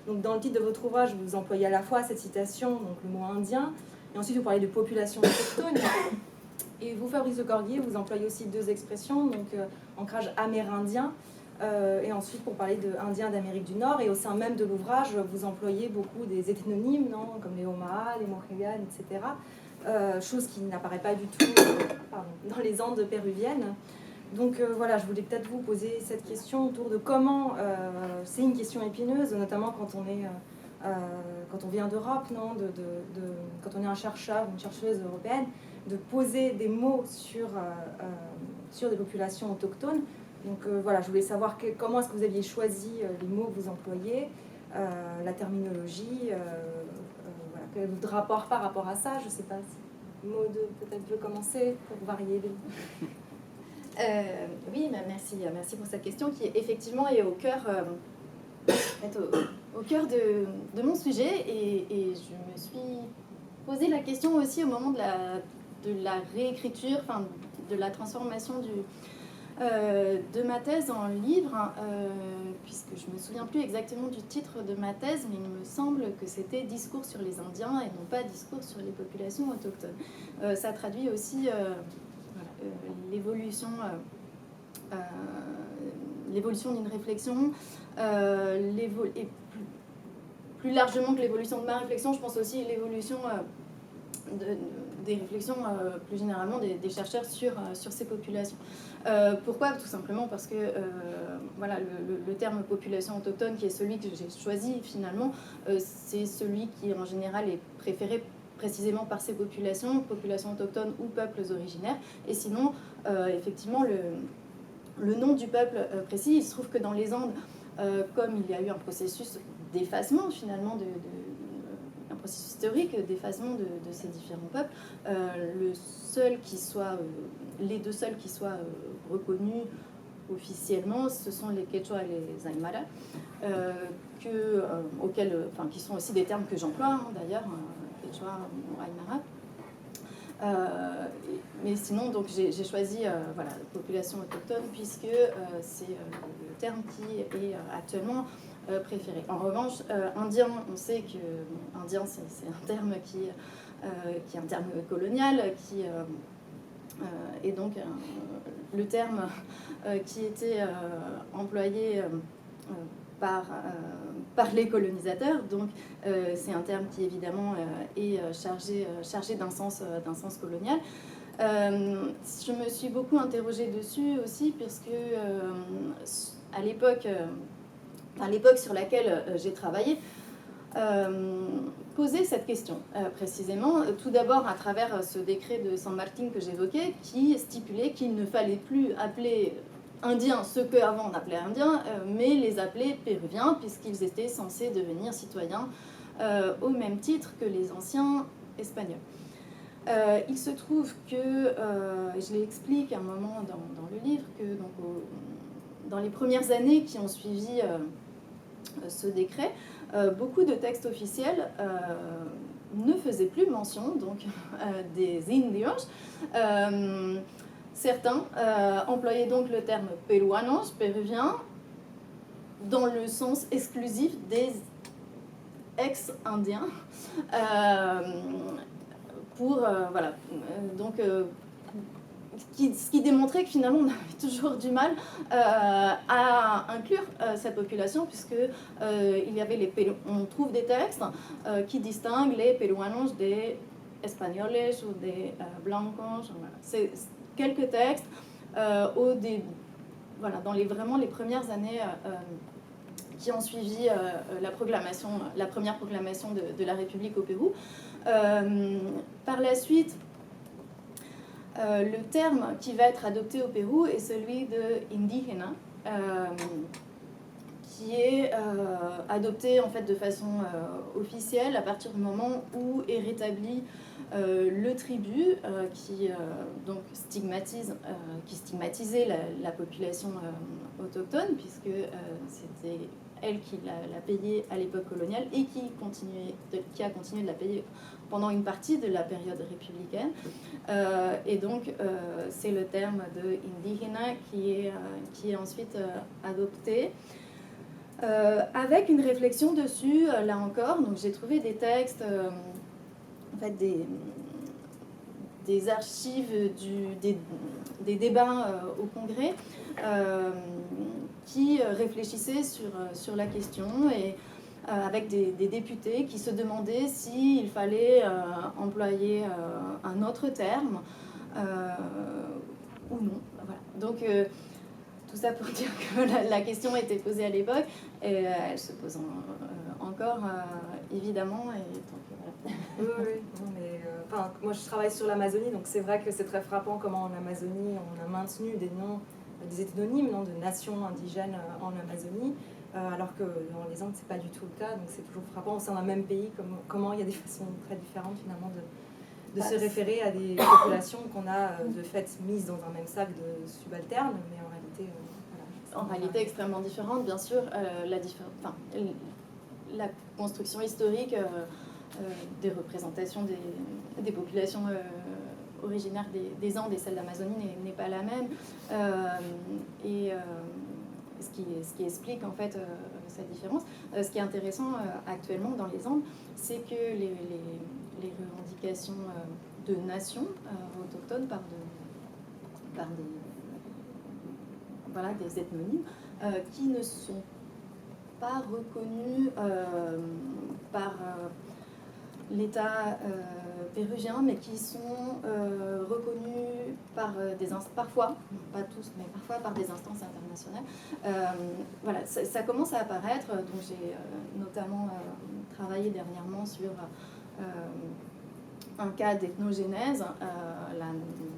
Donc dans le titre de votre ouvrage, vous employez à la fois cette citation, donc le mot indien, et ensuite vous parlez de population autochtone. Et vous, Fabrice de Corguier, vous employez aussi 2 expressions, donc ancrage amérindien, et ensuite pour parler d'Indiens d'Amérique du Nord. Et au sein même de l'ouvrage, vous employez beaucoup des ethnonymes, non, comme les Omaha, les Mohegan, etc. Chose qui n'apparaît pas du tout dans les Andes péruviennes. Donc voilà, je voulais peut-être vous poser cette question autour de comment, c'est une question épineuse, notamment quand on vient d'Europe, non, quand on est un chercheur ou une chercheuse européenne, de poser des mots sur des populations autochtones. Donc voilà, je voulais savoir comment est-ce que vous aviez choisi les mots que vous employez, la terminologie, voilà, quel est votre rapport par rapport à ça. Je ne sais pas si Maud peut-être veut commencer pour varier les... Oui, merci pour cette question qui effectivement est au cœur, au cœur de mon sujet, et je me suis posé la question aussi au moment de la réécriture, enfin de la transformation de ma thèse en livre, puisque je ne me souviens plus exactement du titre de ma thèse, mais il me semble que c'était Discours sur les Indiens et non pas Discours sur les populations autochtones. Ça traduit aussi l'évolution d'une réflexion, et plus largement que l'évolution de ma réflexion, je pense aussi l'évolution des réflexions plus généralement des chercheurs sur ces populations. Pourquoi ? Tout simplement parce que voilà, le terme population autochtone, qui est celui que j'ai choisi finalement, c'est celui qui en général est préféré précisément par ces populations autochtones ou peuples originaires. Et sinon, effectivement, le nom du peuple précis, il se trouve que dans les Andes, comme il y a eu un processus d'effacement finalement, un processus historique d'effacement de ces différents peuples, les 2 seuls qui soient reconnus officiellement, ce sont les Quechua et les Aymara, qui sont aussi des termes que j'emploie d'ailleurs, Quechua ou Aymara. Mais sinon, donc j'ai choisi population autochtone, puisque c'est le terme qui est actuellement préféré. En revanche, indien, on sait que indien, c'est un terme qui est un terme colonial, et donc le terme qui était employé par les colonisateurs. Donc c'est un terme qui évidemment est chargé d'un sens colonial. Je me suis beaucoup interrogée dessus aussi, puisque à l'époque sur laquelle j'ai travaillé, poser cette question précisément, tout d'abord à travers ce décret de San Martín que j'évoquais, qui stipulait qu'il ne fallait plus appeler indiens ce qu'avant on appelait indiens, mais les appeler péruviens, puisqu'ils étaient censés devenir citoyens au même titre que les anciens espagnols. Il se trouve que, je l'explique à un moment dans le livre, que donc, dans les premières années qui ont suivi ce décret, beaucoup de textes officiels ne faisaient plus mention donc, des indios. Certains employaient donc le terme peruanos, péruviens, dans le sens exclusif des ex-indiens, ce qui démontrait que finalement on avait toujours du mal à inclure cette population, puisque on trouve des textes qui distinguent les peruanos des espagnols ou des blancos. C'est quelques textes dans les premières années qui ont suivi la première proclamation de la République au Pérou. Par la suite, le terme qui va être adopté au Pérou est celui de indígena, qui est adopté en fait de façon officielle à partir du moment où est rétabli le tribut qui stigmatisait la population autochtone, puisque c'était elle qui l'a payé à l'époque coloniale et qui a continué de la payer pendant une partie de la période républicaine. Et donc, c'est le terme de indígena qui est ensuite adopté. Avec une réflexion dessus, là encore, donc j'ai trouvé des textes, en fait des archives des débats au Congrès qui réfléchissaient sur la question, et avec des députés qui se demandaient s'il fallait employer un autre terme ou non. Voilà. Donc, tout ça pour dire que la question était posée à l'époque, et elle se pose encore, évidemment. Et donc, voilà. Oui. Non, mais, moi je travaille sur l'Amazonie, donc c'est vrai que c'est très frappant comment en Amazonie on a maintenu des hétonymes de nations indigènes en Amazonie, alors que dans les Andes c'est pas du tout le cas, donc c'est toujours frappant au sein d'un même pays comment il y a des façons très différentes finalement de se référer à des populations qu'on a de fait mises dans un même sac de subalternes, mais en réalité en réalité extrêmement différentes, bien sûr. La construction historique des représentations des populations originaires des Andes et celle d'Amazonie n'est pas la même. Ce qui explique en fait cette différence. Ce qui est intéressant actuellement dans les Andes, c'est que les revendications de nations autochtones par des ethnonymes qui ne sont pas reconnus par l'État péruvien, mais qui sont reconnus par parfois, pas tous, mais parfois par des instances internationales. Ça commence à apparaître. Donc j'ai notamment travaillé dernièrement sur un cas d'ethnogénèse, la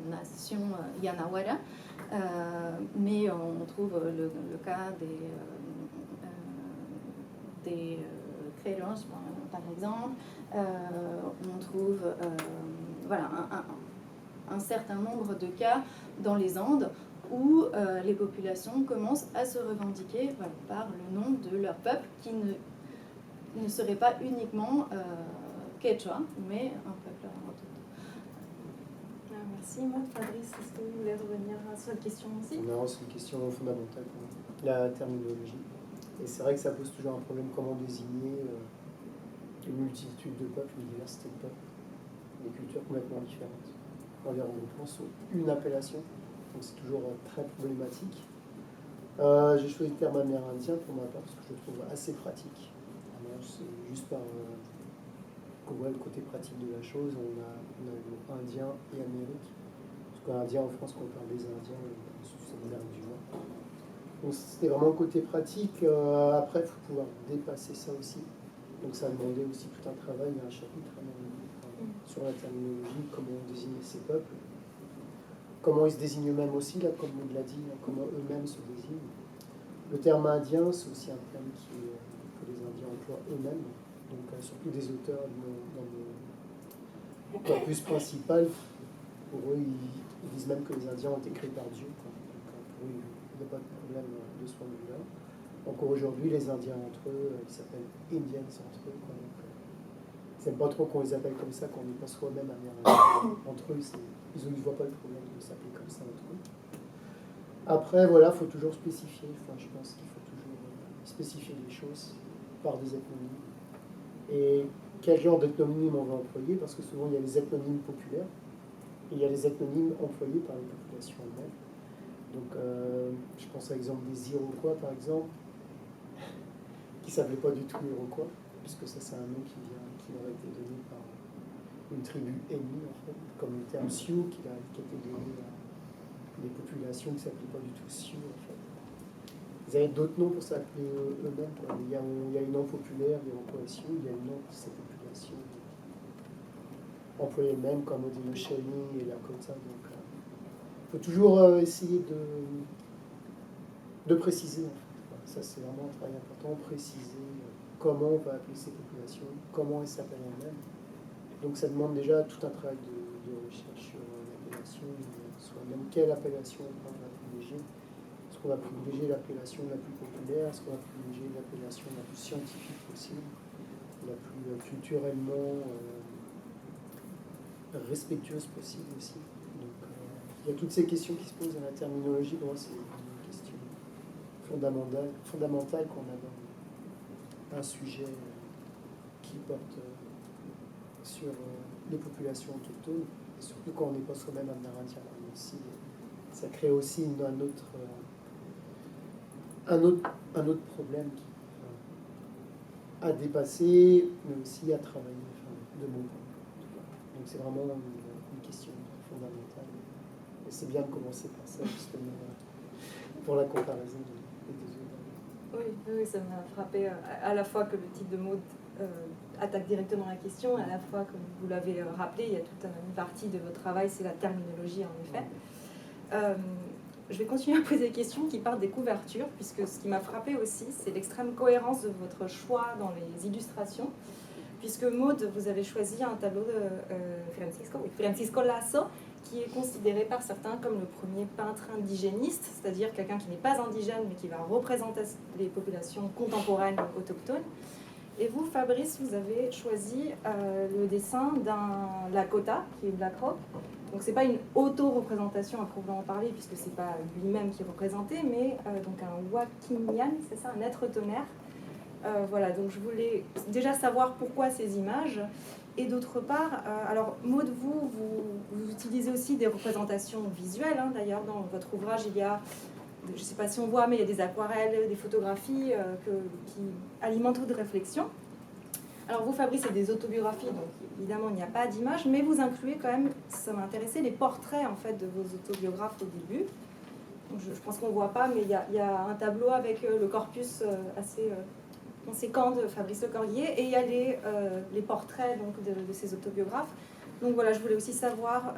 nation Yanawara, mais on trouve le cas des Queros, par exemple. On trouve un certain nombre de cas dans les Andes où les populations commencent à se revendiquer par le nom de leur peuple, qui ne serait pas uniquement Quechua, mais un peuple autochtone. Merci. Fabrice, est-ce que vous voulez revenir sur cette question aussi? Non, c'est une question fondamentale, la terminologie. Et c'est vrai que ça pose toujours un problème, comment désigner une multitude de peuples, une diversité de peuples, des cultures complètement différentes, en les regroupant sous une appellation. Donc c'est toujours très problématique. J'ai choisi le terme amérindien pour ma part parce que je le trouve assez pratique. Alors, c'est juste qu'on voit le côté pratique de la chose. On a le mot indien et Amérique. Parce qu'Indien en France, quand on parle des Indiens, c'est l'Amérique du Nord. Donc c'était vraiment le côté pratique. Après, il faut pouvoir dépasser ça aussi. Donc ça a demandé aussi tout un travail, il y a un chapitre sur la terminologie, comment on désigne ces peuples, comment ils se désignent eux-mêmes aussi, là, comme on l'a dit, là, comment eux-mêmes se désignent. Le terme indien, c'est aussi un terme que les Indiens emploient eux-mêmes, donc surtout des auteurs dans le corpus principal. Pour eux, ils disent même que les Indiens ont été créés par Dieu, quoi. Donc pour eux, il n'y a pas de problème de ce point de vue-là. Encore aujourd'hui, les Indiens entre eux, ils s'appellent Indians entre eux. Quoi. Donc, ils n'aiment pas trop qu'on les appelle comme ça, qu'on les pense soi-même amérindiens. Entre eux, ils ne voient pas le problème de s'appeler comme ça entre eux. Après, voilà, il faut toujours spécifier. Enfin, je pense qu'il faut toujours spécifier les choses par des ethnonymes. Et quel genre d'ethnonyme on va employer? Parce que souvent, il y a les ethnonymes populaires et il y a les ethnonymes employés par les populations elles-mêmes. Donc, je pense à l'exemple des Iroquois, par exemple, qui ne s'appelaient pas du tout Iroquois, puisque ça, c'est un nom qui leur a été donné par une tribu ennemie, en fait, comme le terme Sioux, qui a été donné à des populations qui ne s'appelaient pas du tout Sioux, en fait. Ils avaient d'autres noms pour s'appeler eux-mêmes. Il y a une nom populaire, l'Iroquois Sioux, il y a une nom pour ces populations employées elles-mêmes, comme Haudenosaunee et Lakota. Donc, il faut toujours essayer de préciser, en fait. Voilà, ça, c'est vraiment un travail important, préciser comment on va appeler ces populations, comment elles s'appellent elles-mêmes. Donc ça demande déjà tout un travail de recherche sur l'appellation, soit même quelle appellation on va privilégier. Est-ce qu'on va privilégier l'appellation la plus populaire? Est-ce qu'on va privilégier l'appellation la plus scientifique possible, la plus culturellement respectueuse possible aussi? Donc, il y a toutes ces questions qui se posent dans la terminologie. Pour moi, c'est une question fondamentale qu'on a dans un sujet qui porte sur les populations autochtones, et surtout quand on n'est pas soi-même amérindien. Aussi, ça crée aussi un autre problème à dépasser, mais aussi à travailler, de mon point de vue. Donc c'est vraiment une question fondamentale. Et c'est bien de commencer par ça, justement, pour la comparaison des deux autres. Oui, ça m'a frappé à la fois que le titre de Maud attaque directement la question, à la fois, comme vous l'avez rappelé, il y a toute une partie de votre travail, c'est la terminologie, en effet. Je vais continuer à poser des questions qui partent des couvertures, puisque ce qui m'a frappé aussi, c'est l'extrême cohérence de votre choix dans les illustrations, puisque Maud, vous avez choisi un tableau de Francisco Lasso, qui est considéré par certains comme le premier peintre indigéniste, c'est-à-dire quelqu'un qui n'est pas indigène, mais qui va représenter les populations contemporaines autochtones. Et vous, Fabrice, vous avez choisi le dessin d'un Lakota, qui est Black Hawk. Donc c'est pas une auto-représentation à proprement parler, puisque c'est pas lui-même qui est représenté, mais donc un Wakinian, c'est ça, un être tonnerre. Voilà, donc je voulais déjà savoir pourquoi ces images. Et d'autre part, alors Maud, vous utilisez aussi des représentations visuelles, hein, d'ailleurs dans votre ouvrage il y a, je ne sais pas si on voit, mais il y a des aquarelles, des photographies qui alimentent de réflexion. Alors vous, Fabrice, c'est des autobiographies, donc évidemment il n'y a pas d'image, mais vous incluez quand même, ça m'a intéressé, les portraits en fait de vos autobiographes au début. Donc, je pense qu'on ne voit pas, mais il y a un tableau avec le corpus assez conséquent de Fabrice Le Corrier, et il y a les portraits donc, de ces autobiographes. Donc voilà, je voulais aussi savoir,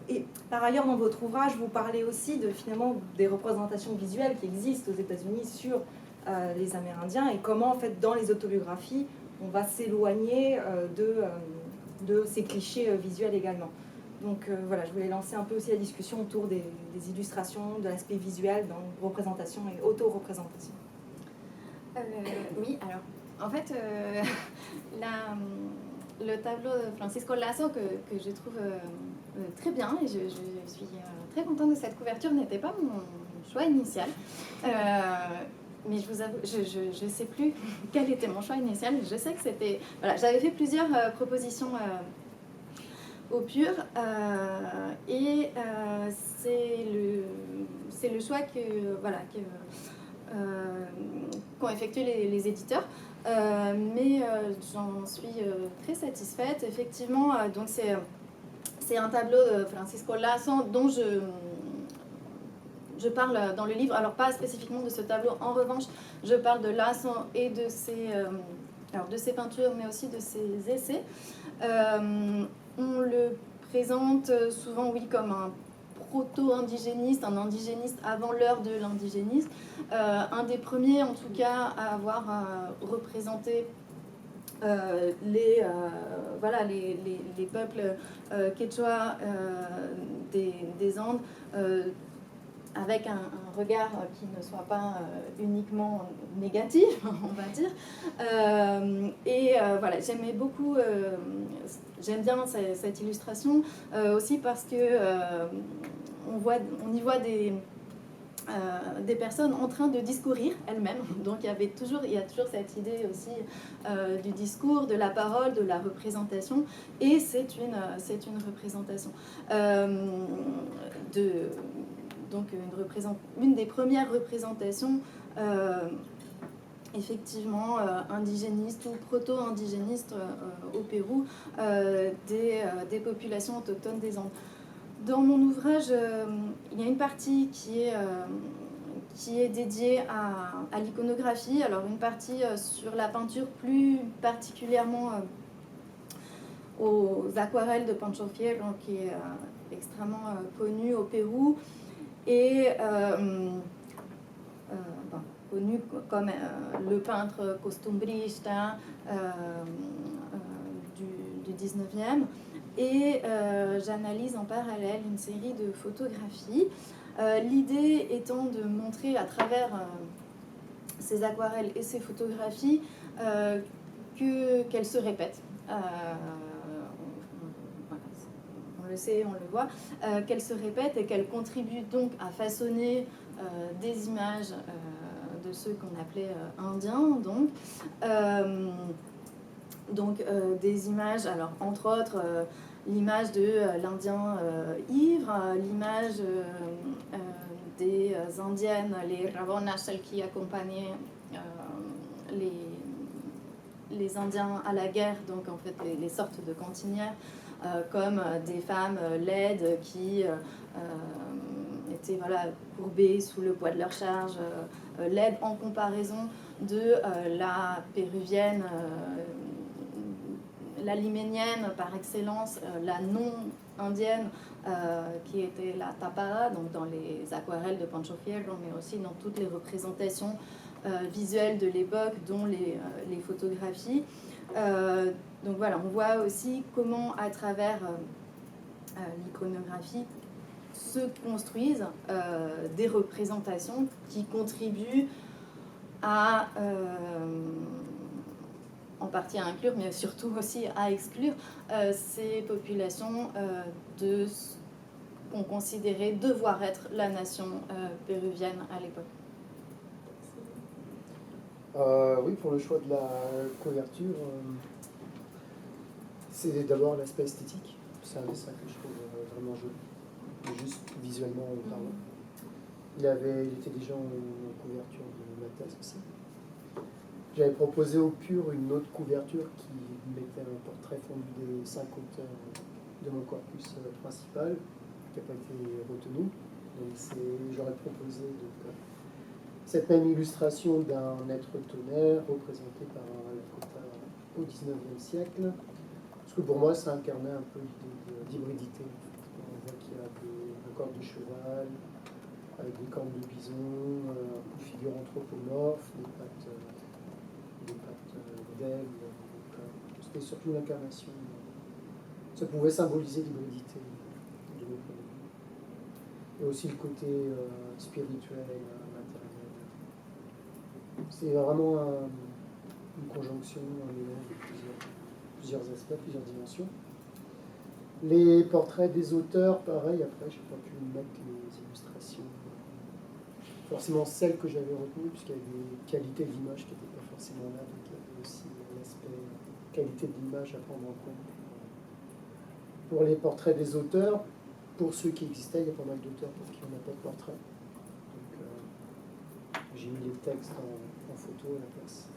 et par ailleurs dans votre ouvrage, vous parlez aussi finalement des représentations visuelles qui existent aux États-Unis sur les Amérindiens, et comment en fait dans les autobiographies, on va s'éloigner de ces clichés visuels également. Donc voilà, je voulais lancer un peu aussi la discussion autour des illustrations, de l'aspect visuel dans représentation et auto-représentation. Oui, alors, en fait, le tableau de Francisco Lasso que je trouve très bien, et je suis très contente de cette couverture, n'était pas mon choix initial. Mais je vous avoue, je ne sais plus quel était mon choix initial. Je sais que c'était... Voilà, j'avais fait plusieurs propositions au pur, et c'est le choix qu'ont effectué les éditeurs. Mais j'en suis très satisfaite. Effectivement, donc c'est un tableau de Francisco Lasso dont je parle dans le livre, alors pas spécifiquement de ce tableau, en revanche, je parle de Lasso et de ses peintures, mais aussi de ses essais. On le présente souvent, oui, comme un proto-indigéniste, un indigéniste avant l'heure de l'indigénisme, un des premiers en tout cas à avoir représenté les peuples quechua des Andes avec un regard qui ne soit pas uniquement négatif, on va dire. Voilà, j'aime bien cette illustration, aussi parce que on y voit des personnes en train de discourir elles-mêmes. Donc il y a toujours cette idée aussi du discours, de la parole, de la représentation, et c'est une représentation. Donc une des premières représentations effectivement indigénistes ou proto-indigénistes au Pérou des populations autochtones des Andes. Dans mon ouvrage, il y a une partie qui est dédiée à l'iconographie, alors une partie sur la peinture, plus particulièrement aux aquarelles de Pancho Fierro, qui est extrêmement connu au Pérou, et connu comme le peintre costumbrista du 19e. Et j'analyse en parallèle une série de photographies. L'idée étant de montrer à travers ces aquarelles et ces photographies qu'elles se répètent. On le sait, on le voit, qu'elles se répètent et qu'elles contribuent donc à façonner des images de ceux qu'on appelait indiens, donc des images, alors entre autres l'image de l'Indien ivre, l'image des Indiennes, les Ravonas, celles qui accompagnaient les Indiens à la guerre, donc en fait les sortes de cantinières, comme des femmes laides qui étaient courbées sous le poids de leur charge, laides en comparaison de la péruvienne, la liménienne par excellence, la non-indienne qui était la tapada, donc dans les aquarelles de Pancho Fierro, mais aussi dans toutes les représentations visuelles de l'époque, dont les photographies. Donc voilà, on voit aussi comment à travers l'iconographie se construisent des représentations qui contribuent à en partie à inclure, mais surtout aussi à exclure ces populations de ce qu'on considérait devoir être la nation péruvienne à l'époque. Oui, pour le choix de la couverture, c'est d'abord l'aspect esthétique. C'est un dessin que je trouve vraiment joli, juste visuellement parlant. Il était déjà en couverture de ma thèse aussi. J'avais proposé au Pur une autre couverture qui mettait un portrait fondu des 5 auteurs de mon corpus principal, qui n'a pas été retenu. Donc j'aurais proposé cette même illustration d'un être tonnerre représenté par un Lakota au XIXe siècle. Parce que pour moi, ça incarnait un peu l'idée d'hybridité. On voit qu'il y a un corps de cheval, avec des cornes de bison, une figure anthropomorphe, des pattes d'aigle. C'était surtout l'incarnation. Ça pouvait symboliser l'hybridité de mon point de vue. Et aussi le côté spirituel, matériel. C'est vraiment une conjonction, un mélange de plusieurs aspects, plusieurs dimensions. Les portraits des auteurs, pareil, après, je n'ai pas pu mettre les illustrations. Forcément celles que j'avais retenues, puisqu'il y avait des qualités de l'image qui n'étaient pas forcément là, donc il y avait aussi l'aspect qualité de l'image à prendre en compte. Pour les portraits des auteurs, pour ceux qui existaient, il y a pas mal d'auteurs pour qui on n'a pas de portrait. Donc j'ai mis les textes en photo à la place.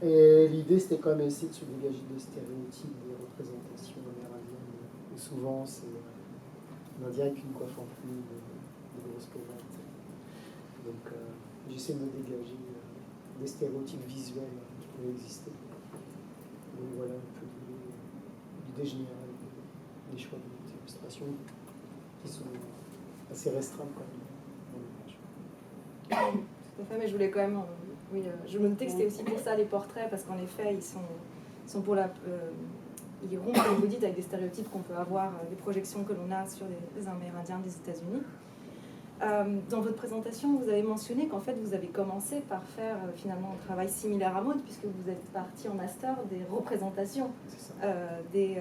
Et l'idée, c'était quand même essayer de se dégager des stéréotypes, des représentations amérindiennes. Et souvent, c'est un Indien avec une coiffe en plume, des grosses pommettes. Donc j'essaie de me dégager des stéréotypes visuels qui pouvaient exister. Donc voilà un peu l'idée générale des choix d'illustration qui sont assez restreints quand même dans l'image. Tout à fait, mais je voulais quand même... Oui, je me notais que c'était aussi pour ça les portraits, parce qu'en effet, ils sont pour ils rompent, comme vous dites, avec des stéréotypes qu'on peut avoir, des projections que l'on a sur les Amérindiens des États-Unis. Dans votre présentation, vous avez mentionné qu'en fait, vous avez commencé par faire finalement un travail similaire à Maud, puisque vous êtes parti en master des représentations des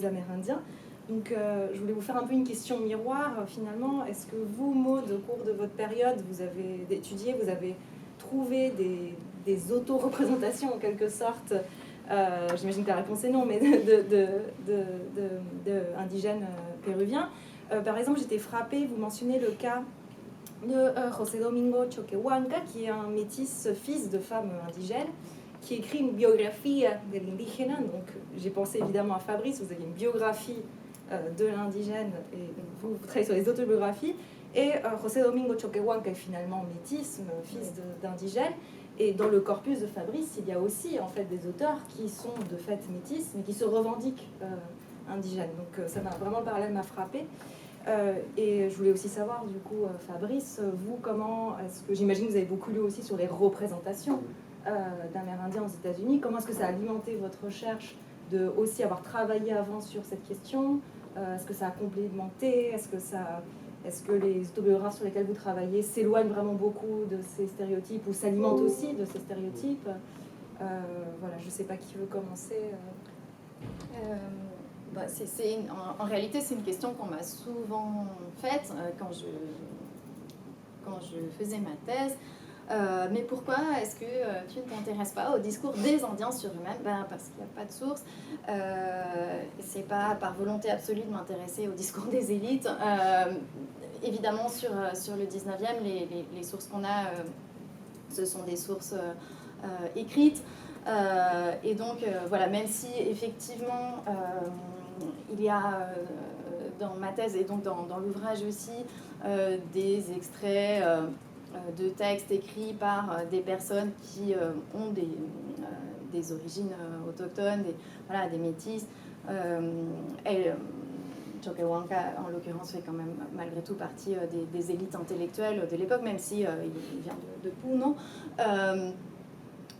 Amérindiens. Donc, je voulais vous faire un peu une question miroir, finalement. Est-ce que vous, Maud, au cours de votre période, vous avez étudié, vous avez trouvé des auto-représentations, en quelque sorte, j'imagine que la réponse est non, mais d'indigènes péruviens. Par exemple, j'étais frappée, vous mentionnez le cas de José Domingo Choquehuanca, qui est un métis fils de femme indigène, qui écrit une biographie de l'indígena. Donc, j'ai pensé évidemment à Fabrice, vous aviez une biographie de l'indigène, et vous travaillez sur les autobiographies. Et José Domingo Choquehuanca est finalement métis, fils d'indigène. Et dans le corpus de Fabrice, il y a aussi en fait des auteurs qui sont de fait métis, mais qui se revendiquent indigènes. Donc ça m'a vraiment, le parallèle m'a frappé. Et je voulais aussi savoir, du coup, Fabrice, vous, comment est-ce que, j'imagine que vous avez beaucoup lu aussi sur les représentations d'Amérindiens aux États-Unis, comment est-ce que ça a alimenté votre recherche de aussi avoir travaillé avant sur cette question? Est-ce que ça a complémenté? Est-ce que les autobiographes sur lesquels vous travaillez s'éloignent vraiment beaucoup de ces stéréotypes ou s'alimentent aussi de ces stéréotypes? Voilà, je ne sais pas qui veut commencer. En réalité, c'est une question qu'on m'a souvent faite quand je faisais ma thèse. Mais pourquoi est-ce que tu ne t'intéresses pas au discours des Indiens sur eux-mêmes? Parce qu'il n'y a pas de source. C'est pas par volonté absolue de m'intéresser au discours des élites. Évidemment, sur le 19e, les sources qu'on a, ce sont des sources écrites. Et donc, voilà, même si effectivement, il y a dans ma thèse et donc dans l'ouvrage aussi des extraits de textes écrits par des personnes qui ont des origines autochtones, des métis. Choquehuanca, en l'occurrence, fait quand même malgré tout partie des élites intellectuelles de l'époque, même si il vient de Puno.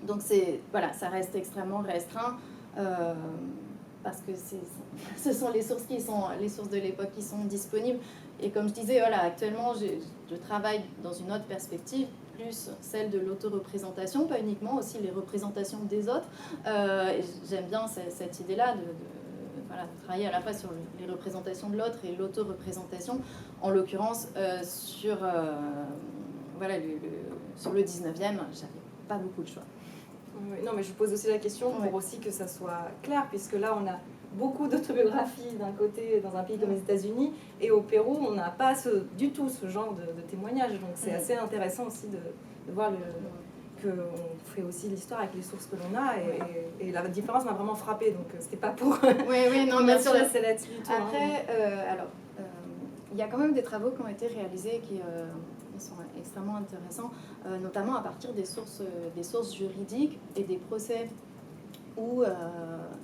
Donc ça reste extrêmement restreint parce que ce sont les sources les sources de l'époque qui sont disponibles. Et comme je disais, actuellement, je travaille dans une autre perspective, plus celle de l'autoreprésentation, pas uniquement, aussi les représentations des autres. J'aime bien cette idée-là de travailler à la fois sur les représentations de l'autre et l'autoreprésentation, en l'occurrence sur le 19e, j'avais pas beaucoup de choix. Non, mais je pose aussi la question pour aussi que ça soit clair, puisque là, on a beaucoup d'autobiographies d'un côté dans un pays comme les États-Unis, et au Pérou, on n'a pas du tout ce genre de témoignages. Donc c'est assez intéressant aussi de voir qu'on fait aussi l'histoire avec les sources que l'on a, et la différence m'a vraiment frappée, donc c'était pas pour mettre sur la sellette du tout. Après, il y a quand même des travaux qui ont été réalisés qui sont extrêmement intéressants, notamment à partir des sources juridiques et des procès où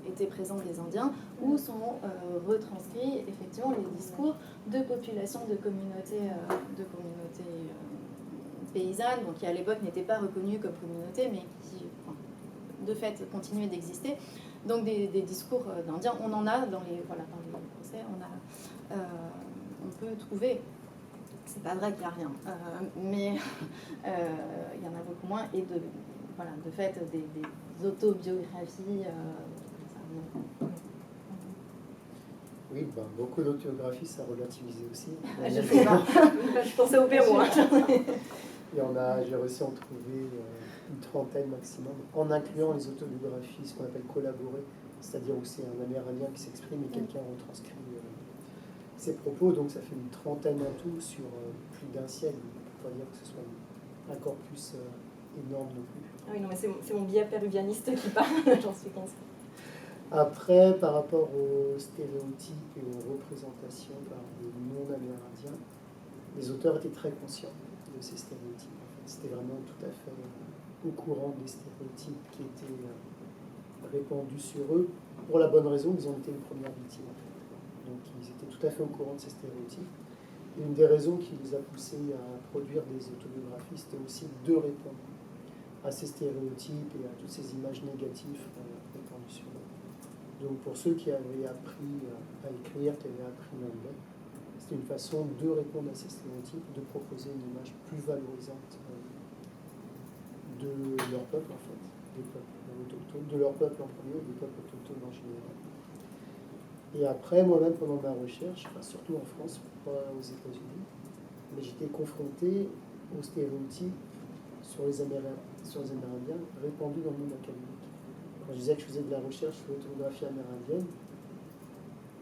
étaient présents des Indiens, où sont retranscrits effectivement les discours de populations de communautés paysannes, donc qui à l'époque n'étaient pas reconnues comme communautés, mais qui de fait continuaient d'exister. Donc des discours d'Indiens, on en a dans les procès, on peut trouver. C'est pas vrai qu'il n'y a rien, mais il y en a beaucoup moins, et de fait des autobiographies. Oui, beaucoup d'autobiographies, ça relativisait aussi. Je sais pas, je pensais au Pérou. J'ai réussi à en trouver une trentaine maximum, en incluant les autobiographies, ce qu'on appelle collaborées, c'est-à-dire où c'est un Amérindien qui s'exprime et quelqu'un retranscrit ses propos, donc ça fait une trentaine en tout sur plus d'un siècle. On ne peut pas dire que ce soit un corpus énorme non plus. Ah oui, non, mais c'est mon biais péruvianiste qui parle, j'en suis consciente. Après, par rapport aux stéréotypes et aux représentations par des non-amérindiens, les auteurs étaient très conscients de ces stéréotypes. En fait, c'était vraiment tout à fait au courant des stéréotypes qui étaient répandus sur eux, pour la bonne raison qu'ils ont été les premières victimes. En fait. Donc ils étaient tout à fait au courant de ces stéréotypes. Et une des raisons qui les a poussés à produire des autobiographies, c'était aussi de répondre à ces stéréotypes et à toutes ces images négatives répandues sur eux. Donc pour ceux qui avaient appris à écrire, qui avaient appris l'anglais, c'était c'était une façon de répondre à ces stéréotypes, de proposer une image plus valorisante de leur peuple, en fait, des peuples autochtones, de leur peuple en premier et des peuples autochtones en général. Et après, moi-même, pendant ma recherche, enfin, surtout en France, pas aux États-Unis, mais j'étais confronté aux stéréotypes sur les Amérindiens répandus dans le monde académique. Quand je disais que je faisais de la recherche sur l'autographie amérindienne,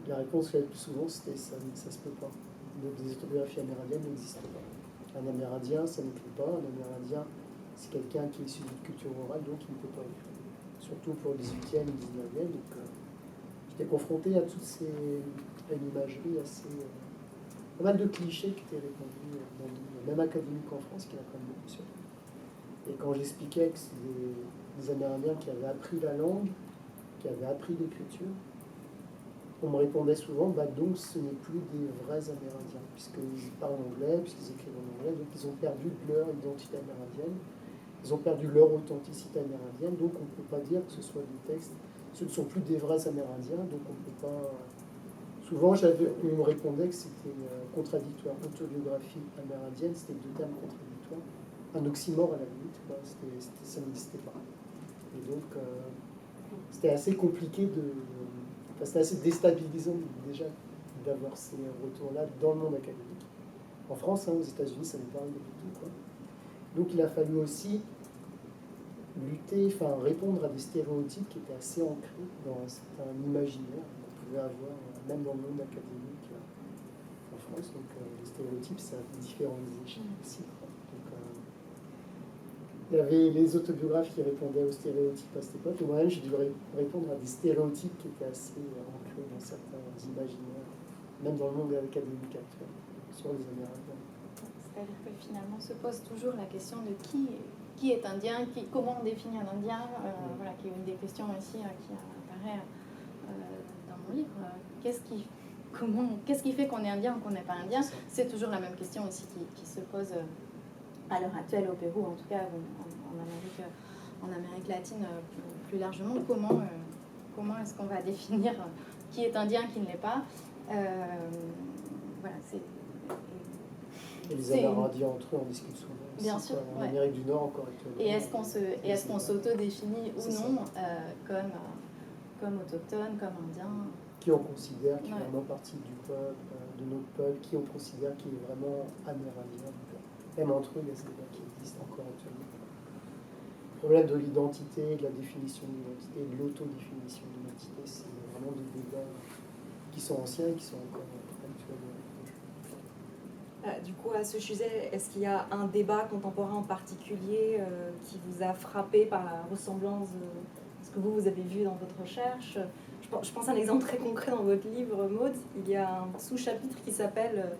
la réponse la plus souvent c'était ça se peut pas. Donc des autographies amérindiennes n'existent pas. Un Amérindien, ça n'écrit pas. Un Amérindien, c'est quelqu'un qui est issu d'une culture orale, donc il ne peut pas écrire. Surtout pour le 18e et 19e. Donc j'étais confronté à à une imagerie assez... pas mal de clichés qui étaient répandus dans le monde, même académique en France, qui l'a quand même beaucoup surpris. Et quand j'expliquais que c'est des Amérindiens qui avaient appris la langue, qui avaient appris l'écriture, on me répondait souvent, donc ce n'est plus des vrais Amérindiens, puisqu'ils parlent anglais, puisqu'ils écrivent en anglais, donc ils ont perdu leur identité amérindienne, ils ont perdu leur authenticité amérindienne, donc on ne peut pas dire que ce soit des textes, ce ne sont plus des vrais Amérindiens, donc on ne peut pas... Souvent, on me répondait que c'était contradictoire. Autobiographie amérindienne, c'était deux termes contradictoires. Un oxymore à la limite, quoi. Ça n'existait pas. Et donc, c'était assez compliqué c'était assez déstabilisant déjà d'avoir ces retours-là dans le monde académique. En France, aux États-Unis, ça ne parle pas du tout, quoi. Donc, il a fallu aussi répondre à des stéréotypes qui étaient assez ancrés dans un certain imaginaire qu'on pouvait avoir, même dans le monde académique en France. Donc, les stéréotypes, ça a différentes échelles aussi, quoi. Il y avait les autobiographes qui répondaient aux stéréotypes à cette époque, et moi-même j'ai dû répondre à des stéréotypes qui étaient assez ancrés dans certains imaginaires, même dans le monde académique actuel, sur les Amérindiens. C'est-à-dire que finalement se pose toujours la question de qui est indien, comment on définit un indien, voilà, qui est une des questions aussi qui apparaît dans mon livre. Qu'est-ce qui fait qu'on est indien ou qu'on n'est pas indien? C'est toujours la même question aussi qui se pose à l'heure actuelle au Pérou, en tout cas en Amérique latine plus largement. Comment est-ce qu'on va définir qui est indien, qui ne l'est pas? Voilà, et les Amérindiens entre eux en discutent souvent. Bien sûr. En Amérique du Nord encore actuellement. Et est-ce qu'on s'auto-définit ou non comme autochtone, comme indien? Qui on considère qui est vraiment partie du peuple, de notre peuple, qui on considère qui est vraiment amérindien. Même entre eux, il y a ce débat qui existe encore actuellement. Le problème de l'identité, de la définition de l'identité, de l'autodéfinition de l'identité, c'est vraiment des débats qui sont anciens et qui sont encore actuels. Du coup, à ce sujet, est-ce qu'il y a un débat contemporain en particulier qui vous a frappé par la ressemblance de ce que vous avez vu dans votre recherche? Je pense à un exemple très concret dans votre livre, Maud. Il y a un sous-chapitre qui s'appelle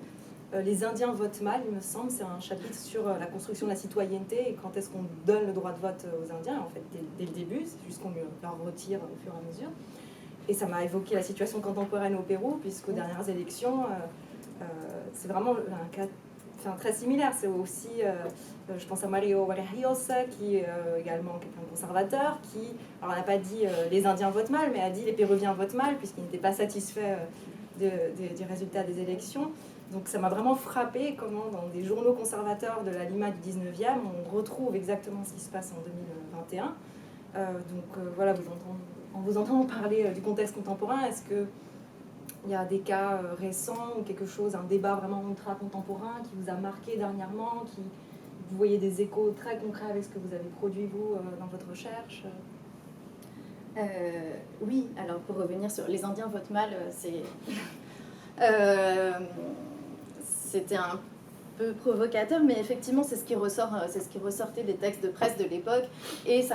Les Indiens votent mal, il me semble. C'est un chapitre sur la construction de la citoyenneté et quand est-ce qu'on donne le droit de vote aux Indiens. En fait, dès le début, c'est juste qu'on leur retire au fur et à mesure. Et ça m'a évoqué la situation contemporaine au Pérou, puisqu'aux dernières élections, c'est vraiment un cas très similaire. C'est aussi, je pense à Mario Vargas, qui est également quelqu'un de conservateur, qui, alors, n'a pas dit les Indiens votent mal, mais a dit les Péruviens votent mal, puisqu'il n'était pas satisfait du résultat des élections. Donc ça m'a vraiment frappé comment dans des journaux conservateurs de la Lima du 19e, on retrouve exactement ce qui se passe en 2021. Voilà, en vous entendant parler du contexte contemporain, est-ce qu'il y a des cas récents ou quelque chose, un débat vraiment ultra contemporain qui vous a marqué dernièrement, vous voyez des échos très concrets avec ce que vous avez produit vous dans votre recherche? Oui, alors pour revenir sur les Indiens votent mal, c'était un peu provocateur, mais effectivement c'est ce qui ressortait des textes de presse de l'époque, et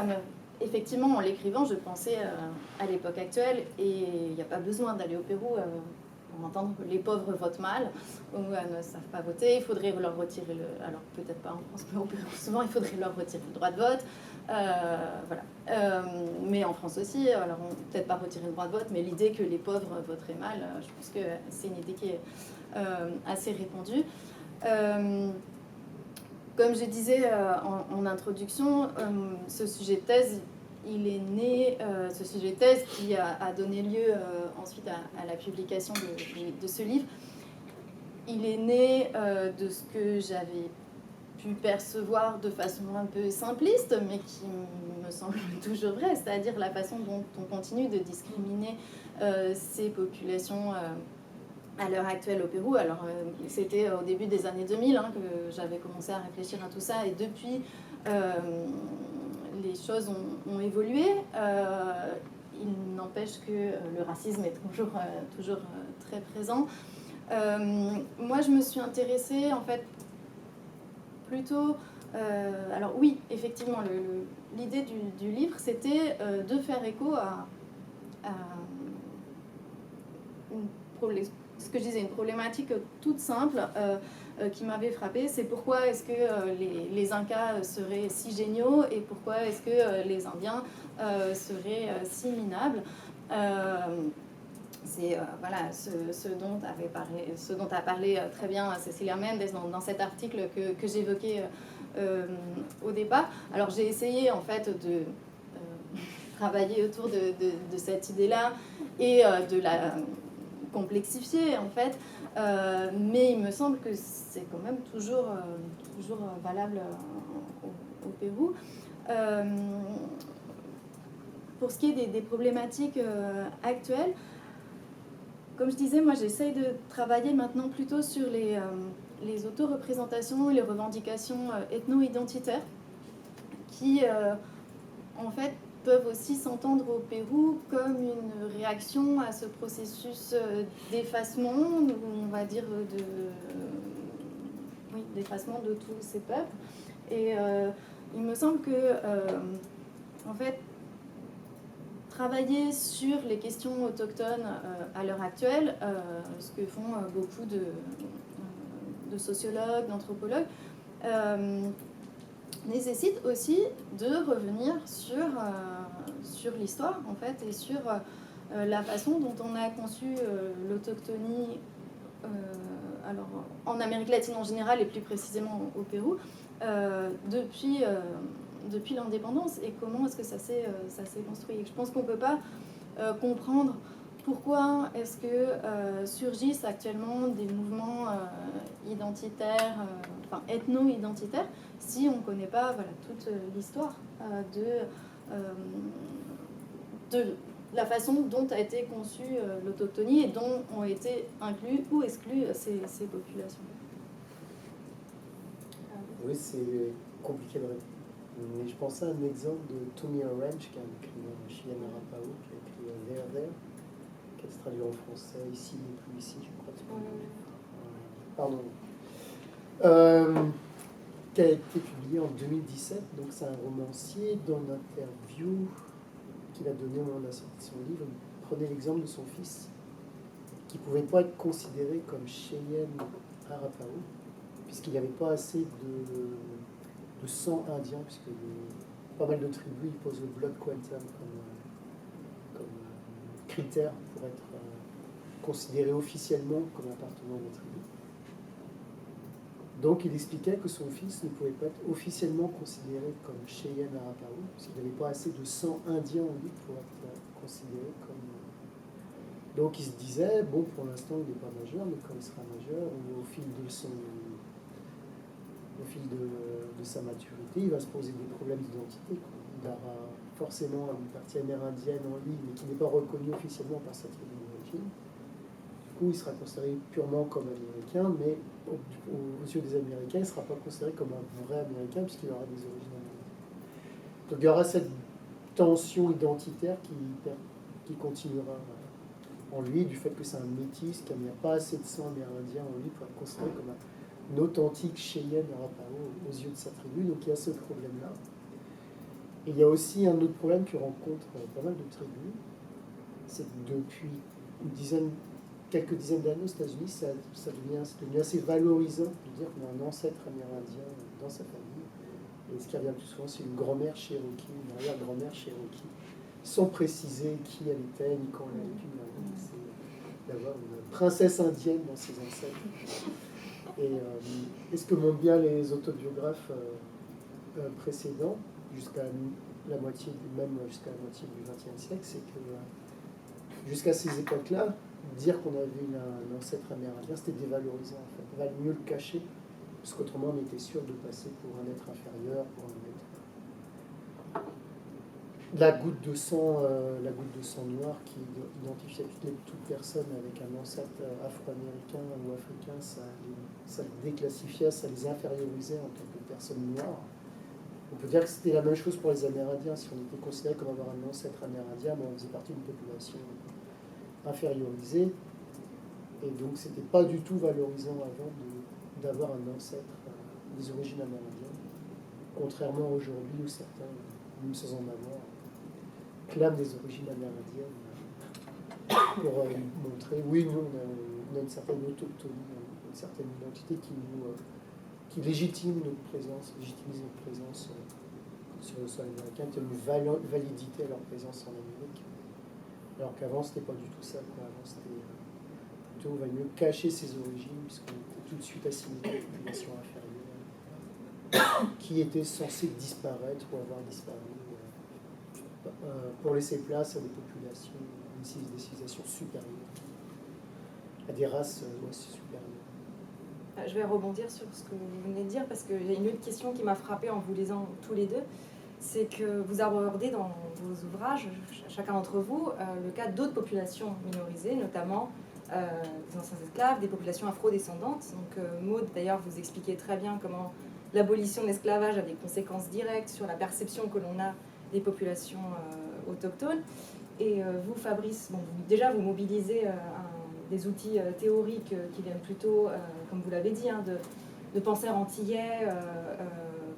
effectivement en l'écrivant je pensais à l'époque actuelle, et il n'y a pas besoin d'aller au Pérou pour entendre que les pauvres votent mal ou ne savent pas voter, il faudrait leur retirer alors peut-être pas en France mais au Pérou souvent il faudrait leur retirer le droit de vote, voilà. Mais en France aussi, alors on peut peut-être pas retirer le droit de vote, mais l'idée que les pauvres voteraient mal, je pense que c'est une idée qui est assez répandue. Comme je disais en introduction, ce sujet de thèse, il est né, ce sujet de thèse qui a donné lieu ensuite à la publication de ce livre. il est né de ce que j'avais pu percevoir de façon un peu simpliste, mais qui me semble toujours vrai, c'est-à-dire la façon dont on continue de discriminer ces populations à l'heure actuelle au Pérou. Alors, c'était au début des années 2000 que j'avais commencé à réfléchir à tout ça, et depuis, les choses ont évolué. Il n'empêche que le racisme est toujours très présent. Moi, je me suis intéressée, en fait, plutôt... alors oui, effectivement, l'idée du livre, c'était de faire écho à ce que je disais, une problématique toute simple qui m'avait frappée. C'est pourquoi est-ce que les Incas seraient si géniaux et pourquoi est-ce que les Indiens seraient si minables. C'est voilà, ce dont a parlé très bien Cecilia Mendes dans cet article que j'évoquais au départ. Alors j'ai essayé en fait de travailler autour de cette idée-là et de la complexifier en fait, mais il me semble que c'est quand même toujours valable au Pérou. Pour ce qui est des problématiques actuelles, comme je disais, moi j'essaye de travailler maintenant plutôt sur les auto-représentations et les revendications ethno-identitaires qui en fait peuvent aussi s'entendre au Pérou comme une réaction à ce processus d'effacement, on va dire d'effacement de tous ces peuples. Et il me semble que en fait, travailler sur les questions autochtones à l'heure actuelle, ce que font beaucoup de sociologues, d'anthropologues, nécessite aussi de revenir sur l'histoire en fait, et sur la façon dont on a conçu l'autochtonie alors, en Amérique latine en général et plus précisément au Pérou depuis l'indépendance, et comment est-ce que ça s'est construit. Et je pense qu'on ne peut pas comprendre pourquoi est-ce que surgissent actuellement des mouvements identitaires, enfin ethno-identitaires, si on ne connaît pas toute l'histoire de la façon dont a été conçue l'autochtonie et dont ont été inclus ou exclus ces populations. Oui, c'est compliqué de répondre. Mais je pensais à un exemple de Tony Orange, qui est un écrivain chilien Arapaho, qui a écrit There, There, qui est traduit en français, Ici et plus ici, je crois. Pardon. Qui a été publié en 2017. Donc c'est un romancier. Dans l'interview qu'il a donné au moment de la sortie de son livre, il prenait l'exemple de son fils, qui ne pouvait pas être considéré comme Cheyenne Arapaho, puisqu'il n'y avait pas assez de sang indien, puisque pas mal de tribus ils posent le blood quantum comme critère pour être considéré officiellement comme appartenant à la tribu. Donc il expliquait que son fils ne pouvait pas être officiellement considéré comme Cheyenne Arapaho, parce qu'il n'avait pas assez de sang indien en lui pour être considéré comme... Donc il se disait, bon, pour l'instant il n'est pas majeur, mais quand il sera majeur, ou au fil de sa maturité, il va se poser des problèmes d'identité. Il aura forcément une partie amérindienne en lui, mais qui n'est pas reconnue officiellement par sa tribu d'origine. Du coup, il sera considéré purement comme américain, mais aux yeux des Américains, il ne sera pas considéré comme un vrai Américain, puisqu'il aura des origines américaines. Donc il y aura cette tension identitaire qui continuera en lui, du fait que c'est un métis, qu'il n'y a pas assez de sang amérindien en lui pour être considéré comme un authentique Cheyenne Arapaho aux yeux de sa tribu. Donc il y a ce problème-là. Et il y a aussi un autre problème que rencontrent pas mal de tribus, c'est que depuis quelques dizaines d'années aux États-Unis, c'est devenu assez valorisant de dire qu'on a un ancêtre amérindien dans sa famille. Et ce qui revient plus souvent, c'est une grand-mère Cherokee, une arrière-grand-mère Cherokee, sans préciser qui elle était, ni quand elle a vécu. C'est d'avoir une princesse indienne dans ses ancêtres. Et ce que montrent bien les autobiographes précédents, jusqu'à la moitié du XXe siècle, c'est que jusqu'à ces époques-là, dire qu'on avait un ancêtre amérindien, c'était dévalorisant en fait. Il valait mieux le cacher, parce qu'autrement on était sûr de passer pour un être inférieur, pour un être... La goutte de sang noir qui identifiait toute personne avec un ancêtre afro-américain ou africain, ça les déclassifiait, ça les infériorisait en tant que personnes noires. On peut dire que c'était la même chose pour les Amérindiens. Si on était considéré comme avoir un ancêtre amérindien, on faisait partie d'une population infériorisée. Et donc, c'était pas du tout valorisant avant d'avoir un ancêtre des origines amérindiennes. Contrairement à aujourd'hui où certains, même sans en avoir, clament des origines amérindiennes pour montrer, oui, nous, on a une certaine autochtonie, une certaine identité qui légitimise notre présence sur le sol américain, qui a une validité à leur présence en Amérique. Alors qu'avant, c'était pas du tout ça. Avant, c'était plutôt, on va mieux cacher ses origines, puisqu'on était tout de suite assimilé à une population inférieure, qui était censée disparaître ou avoir disparu, pour laisser place à des populations, des civilisations supérieures, à des races supérieures. Je vais rebondir sur ce que vous venez de dire, parce qu'il y a une autre question qui m'a frappée en vous lisant tous les deux. C'est que vous abordez dans vos ouvrages, chacun d'entre vous, le cas d'autres populations minorisées, notamment des anciens esclaves, des populations afro-descendantes. Donc Maud, d'ailleurs, vous expliquez très bien comment l'abolition de l'esclavage a des conséquences directes sur la perception que l'on a des populations autochtones. Et vous, Fabrice, déjà vous mobilisez des outils théoriques qui viennent plutôt, comme vous l'avez dit, de penseurs antillais,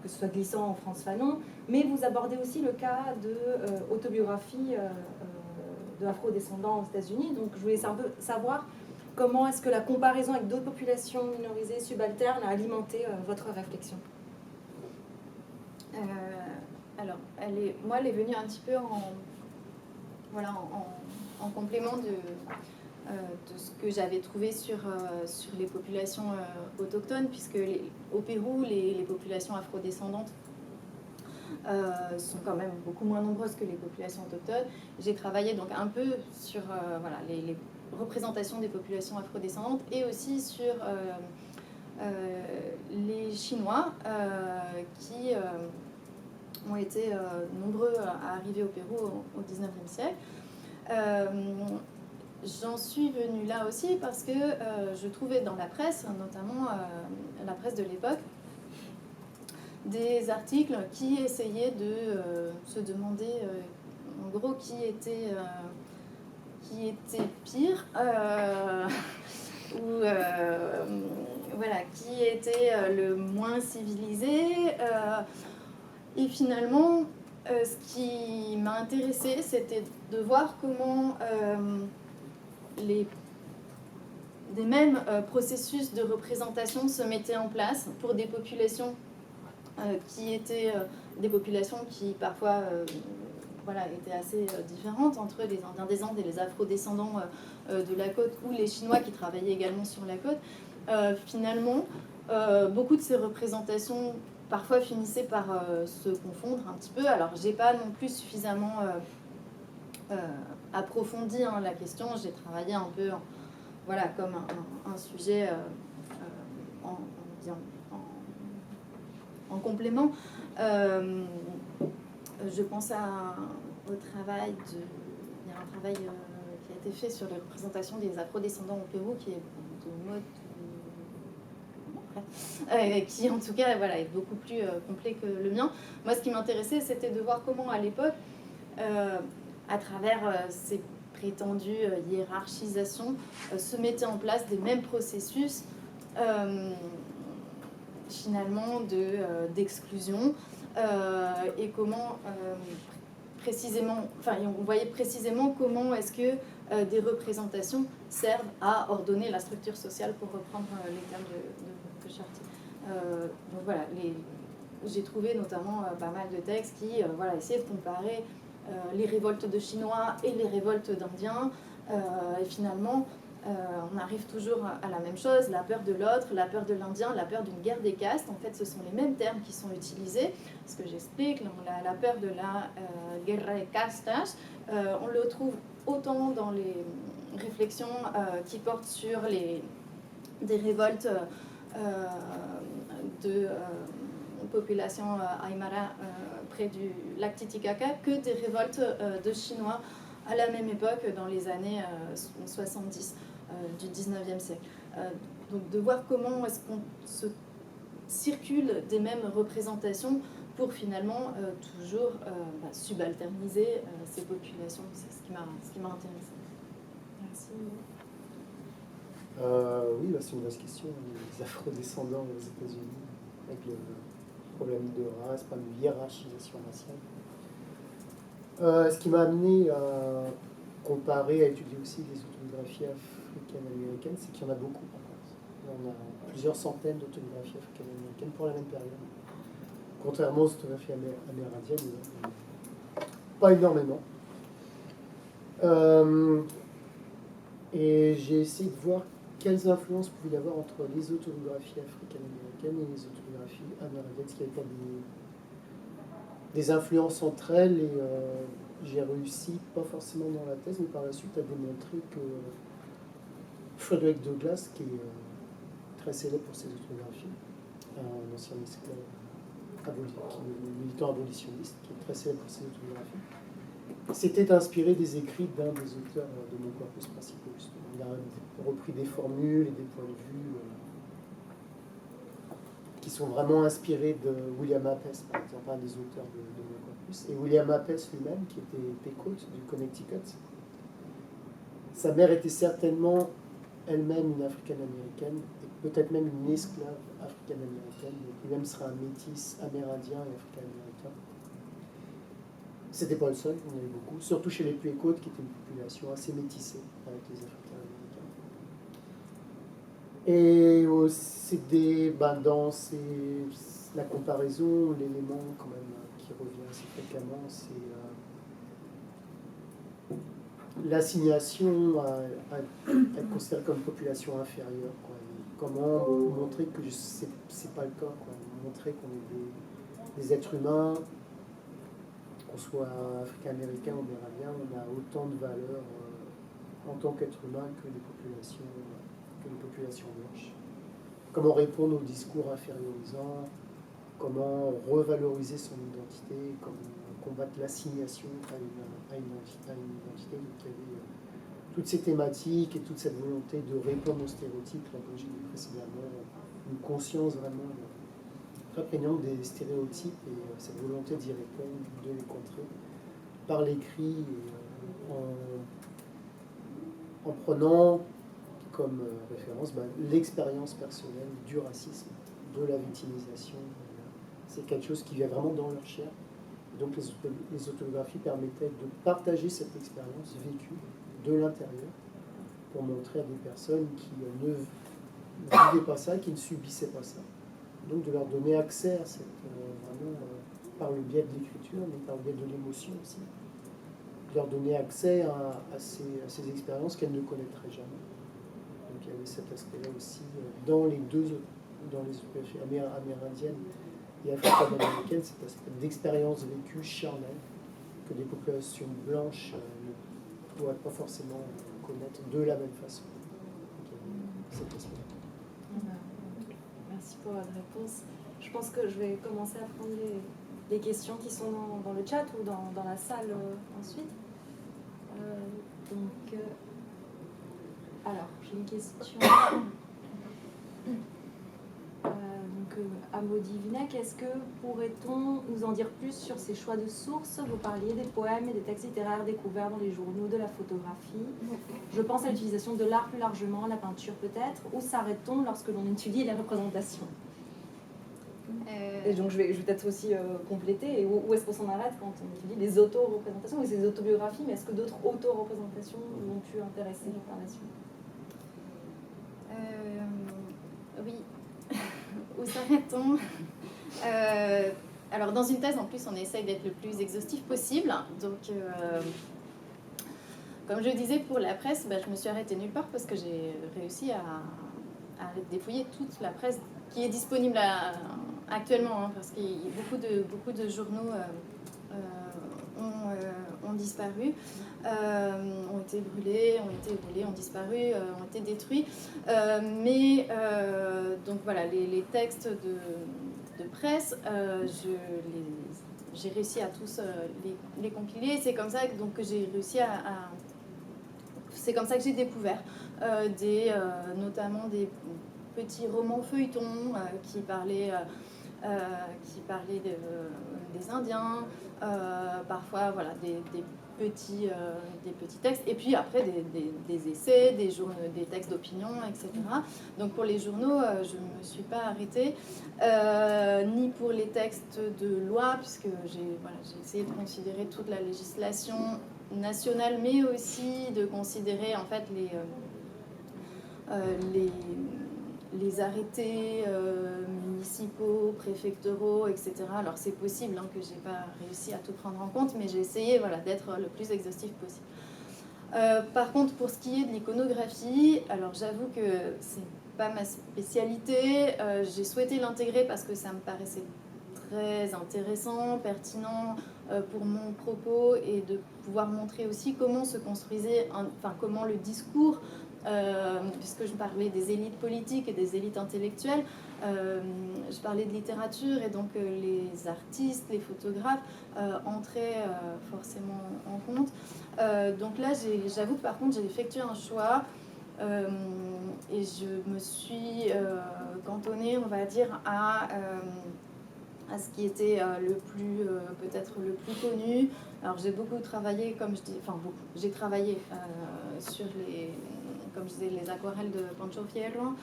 que ce soit Glissant ou Frantz Fanon, mais vous abordez aussi le cas d'autobiographie de afro-descendants aux États-Unis. Donc je voulais un peu savoir comment est-ce que la comparaison avec d'autres populations minorisées subalternes a alimenté votre réflexion. Alors, elle est venue un petit peu en complément de ce que j'avais trouvé sur les populations autochtones, puisque au Pérou, les populations afrodescendantes sont quand même beaucoup moins nombreuses que les populations autochtones. J'ai travaillé donc un peu sur les représentations des populations afrodescendantes et aussi sur les Chinois qui ont été nombreux à arriver au Pérou au XIXe siècle. J'en suis venue là aussi parce que je trouvais dans la presse, notamment la presse de l'époque, des articles qui essayaient de se demander en gros qui était pire ou qui était le moins civilisé. Et finalement, ce qui m'a intéressée, c'était de voir comment des mêmes processus de représentation se mettaient en place pour des populations qui étaient des populations qui parfois étaient assez différentes entre les Indiens des Andes et les Afro-descendants de la côte, ou les Chinois qui travaillaient également sur la côte. Finalement, beaucoup de ces représentations parfois finissaient par se confondre un petit peu. Alors, j'ai pas non plus suffisamment approfondi la question. J'ai travaillé un peu comme un sujet en complément. Je pense au travail il y a un travail qui a été fait sur les représentations des afro-descendants au Pérou, qui est de mode qui en tout cas est beaucoup plus complet que le mien. Moi, ce qui m'intéressait, c'était de voir comment à l'époque, à travers ces prétendues hiérarchisations, se mettaient en place des mêmes processus finalement d'exclusion et comment on voyait précisément comment est-ce que des représentations servent à ordonner la structure sociale, pour reprendre les termes de Chartier. Donc j'ai trouvé notamment pas mal de textes qui essayaient de comparer les révoltes de Chinois et les révoltes d'Indiens, et finalement On arrive toujours à la même chose, la peur de l'autre, la peur de l'Indien, la peur d'une guerre des castes. En fait, ce sont les mêmes termes qui sont utilisés. Ce que j'explique, la peur de la guerra de castas, on le trouve autant dans les réflexions qui portent sur des révoltes de population aymara près du lac Titicaca que des révoltes de Chinois à la même époque, dans les années 70 du 19e siècle. Donc de voir comment est-ce qu'on se circule des mêmes représentations pour finalement toujours subalterniser ces populations. C'est ce qui m'a intéressée. Merci. Oui, c'est une vaste question. Les afro-descendants aux États-Unis, avec le problème de race, pas de hiérarchisation raciale. Ce qui m'a amené à comparer, à étudier aussi les autobiographies africaines-américaines, c'est qu'il y en a beaucoup par contre. On a plusieurs centaines d'autobiographies africaines-américaines pour la même période. Contrairement aux autobiographies amérindiennes, il y en a pas énormément. Et j'ai essayé de voir quelles influences pouvait y avoir entre les autobiographies africaines-américaines et les autobiographies amérindiennes, ce qui avait des influences entre elles, et j'ai réussi, pas forcément dans la thèse, mais par la suite à démontrer que Frederick Douglass, qui est très célèbre pour ses autobiographies, un ancien esclave militant abolitionniste, qui est très célèbre pour ses autobiographies, s'était inspiré des écrits d'un des auteurs de mon corpus principaux, justement. Il a repris des formules et des points de vue qui sont vraiment inspirés de William Apes, par exemple, un des auteurs de mon corpus. Et William Apes lui-même, qui était Pequot du Connecticut, sa mère était certainement elle-même une africaine-américaine, et peut-être même une esclave africaine-américaine, donc lui-même sera un métis amérindien et africain-américain. C'était pas le seul, il y en avait beaucoup, surtout chez les Pequot, qui était une population assez métissée avec les Africains-américains. Et c'est dans la comparaison, l'élément quand même qui revient assez fréquemment, c'est l'assignation à être considérée comme population inférieure, quoi. Comment montrer que c'est pas le cas, quoi. Montrer qu'on est des êtres humains, qu'on soit africain-américain ou amérindien, on a autant de valeur en tant qu'être humain que les populations blanches. Comment répondre aux discours infériorisants, comment revaloriser son identité, comment combattre l'assignation à une identité. Donc il y avait toutes ces thématiques et toute cette volonté de répondre aux stéréotypes, là, comme j'ai dit précédemment, une conscience vraiment très prégnante des stéréotypes et cette volonté d'y répondre, de les contrer par l'écrit et en prenant comme référence l'expérience personnelle du racisme, de la victimisation. C'est quelque chose qui vient vraiment dans leur chair. Donc les autobiographies permettaient de partager cette expérience vécue de l'intérieur pour montrer à des personnes qui ne vivaient pas ça, qui ne subissaient pas ça. Donc de leur donner accès à cette, par le biais de l'écriture, mais par le biais de l'émotion aussi, de leur donner accès à ces expériences qu'elles ne connaîtraient jamais. Donc il y avait cet aspect-là aussi dans les autobiographies amérindiennes et africaines-américaines, cet aspect d'expérience vécue charnelle que des populations blanches ne pourraient pas forcément connaître de la même façon. Donc il y avait cet aspect-là. Merci pour votre réponse. Je pense que je vais commencer à prendre les questions qui sont dans le chat ou dans la salle ensuite. Alors, j'ai une question. Amaudy Vinek, est-ce que pourrait-on nous en dire plus sur ces choix de sources? Vous parliez des poèmes et des textes littéraires découverts dans les journaux, de la photographie. Je pense à l'utilisation de l'art plus largement, la peinture peut-être. Où s'arrête-t-on lorsque l'on étudie les représentations? Et donc je vais peut-être aussi compléter. Et où est-ce qu'on s'en arrête quand on étudie les auto-représentations et ces autobiographies? Mais est-ce que d'autres auto-représentations l'ont pu intéresser par la suite? Oui. Où s'arrête-t-on? Alors dans une thèse en plus on essaye d'être le plus exhaustif possible, donc comme je disais, pour la presse, je me suis arrêtée nulle part parce que j'ai réussi à dépouiller toute la presse qui est disponible actuellement, hein, parce qu'il y a beaucoup de journaux ont disparu, ont été brûlés, ont disparu, ont été détruits. Donc voilà, les textes de presse, j'ai réussi à tous les compiler. C'est comme ça que j'ai réussi c'est comme ça que j'ai découvert notamment des petits romans feuilletons qui parlaient des Indiens, parfois voilà, des petits textes, et puis après des essais, des textes d'opinion, etc. Donc pour les journaux, je ne me suis pas arrêtée, ni pour les textes de loi, puisque j'ai essayé de considérer toute la législation nationale, mais aussi de considérer en fait les arrêtés municipaux, préfectoraux, etc. Alors c'est possible que je n'ai pas réussi à tout prendre en compte, mais j'ai essayé d'être le plus exhaustif possible. Par contre, pour ce qui est de l'iconographie, alors j'avoue que c'est pas ma spécialité. J'ai souhaité l'intégrer parce que ça me paraissait très intéressant, pertinent pour mon propos, et de pouvoir montrer aussi comment se construisait, comment le discours, puisque je parlais des élites politiques et des élites intellectuelles, je parlais de littérature, et donc les artistes, les photographes entraient forcément en compte. Donc là, j'avoue que par contre, j'ai effectué un choix, et je me suis cantonnée, on va dire, à ce qui était peut-être le plus connu. Alors j'ai beaucoup travaillé, comme je dis, j'ai travaillé sur comme je disais, les aquarelles de Pancho Fierro.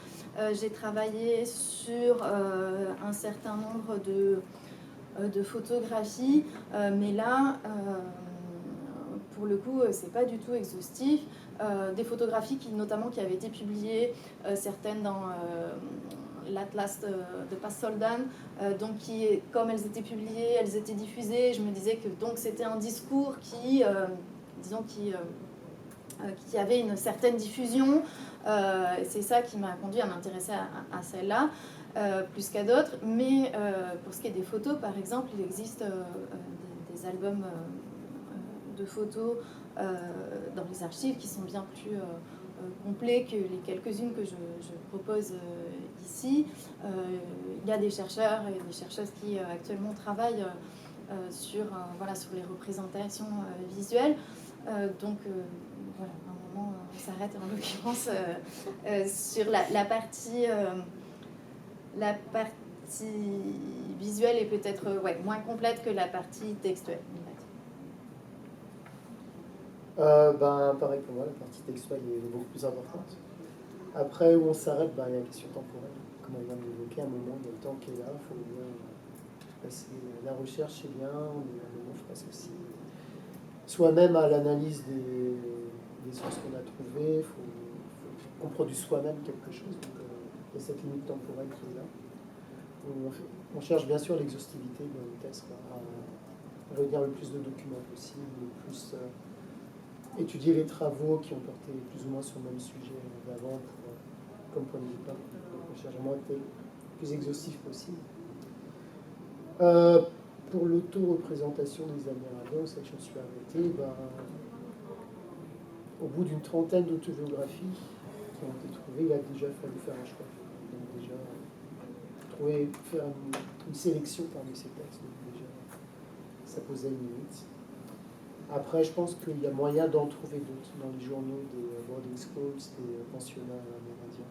J'ai travaillé sur un certain nombre de photographies, mais là, pour le coup, c'est pas du tout exhaustif. Des photographies qui avaient été publiées, certaines dans l'Atlas de Paz Soldan, donc comme elles étaient publiées, elles étaient diffusées, je me disais que donc c'était un discours qui avait une certaine diffusion. C'est ça qui m'a conduit à m'intéresser à celle-là, plus qu'à d'autres. Mais pour ce qui est des photos, par exemple, il existe des albums de photos dans les archives qui sont bien plus complets que les quelques-unes que je propose ici. Il y a des chercheurs et des chercheuses qui actuellement travaillent sur les représentations visuelles. Donc voilà, à un moment on s'arrête, en l'occurrence sur la partie visuelle est peut-être moins complète que la partie textuelle. Pareil pour moi, la partie textuelle est beaucoup plus importante. Après, où on s'arrête, il y a la question temporelle. Comme on vient de l'évoquer, à un moment, il y a le temps qui est là, il faut bien passer. La recherche, c'est bien, mais à un moment, il faut passer aussi soi-même à l'analyse des sources qu'on a trouvées. Il faut qu'on produise soi-même quelque chose. Donc, il y a cette limite temporelle qui est là. On cherche bien sûr l'exhaustivité de nos textes, à réunir le plus de documents possible, le plus étudier les travaux qui ont porté plus ou moins sur le même sujet d'avant comme point de départ. On cherche vraiment à être le plus exhaustif possible. Pour l'auto-représentation des Amérindiens, c'est que je me suis arrêté, au bout d'une trentaine d'autobiographies qui ont été trouvées, il a déjà fallu faire un choix. Donc déjà, faire une sélection parmi ces textes. Donc déjà, ça posait une limite. Après, je pense qu'il y a moyen d'en trouver d'autres dans les journaux des boarding schools, des pensionnats amérindiens.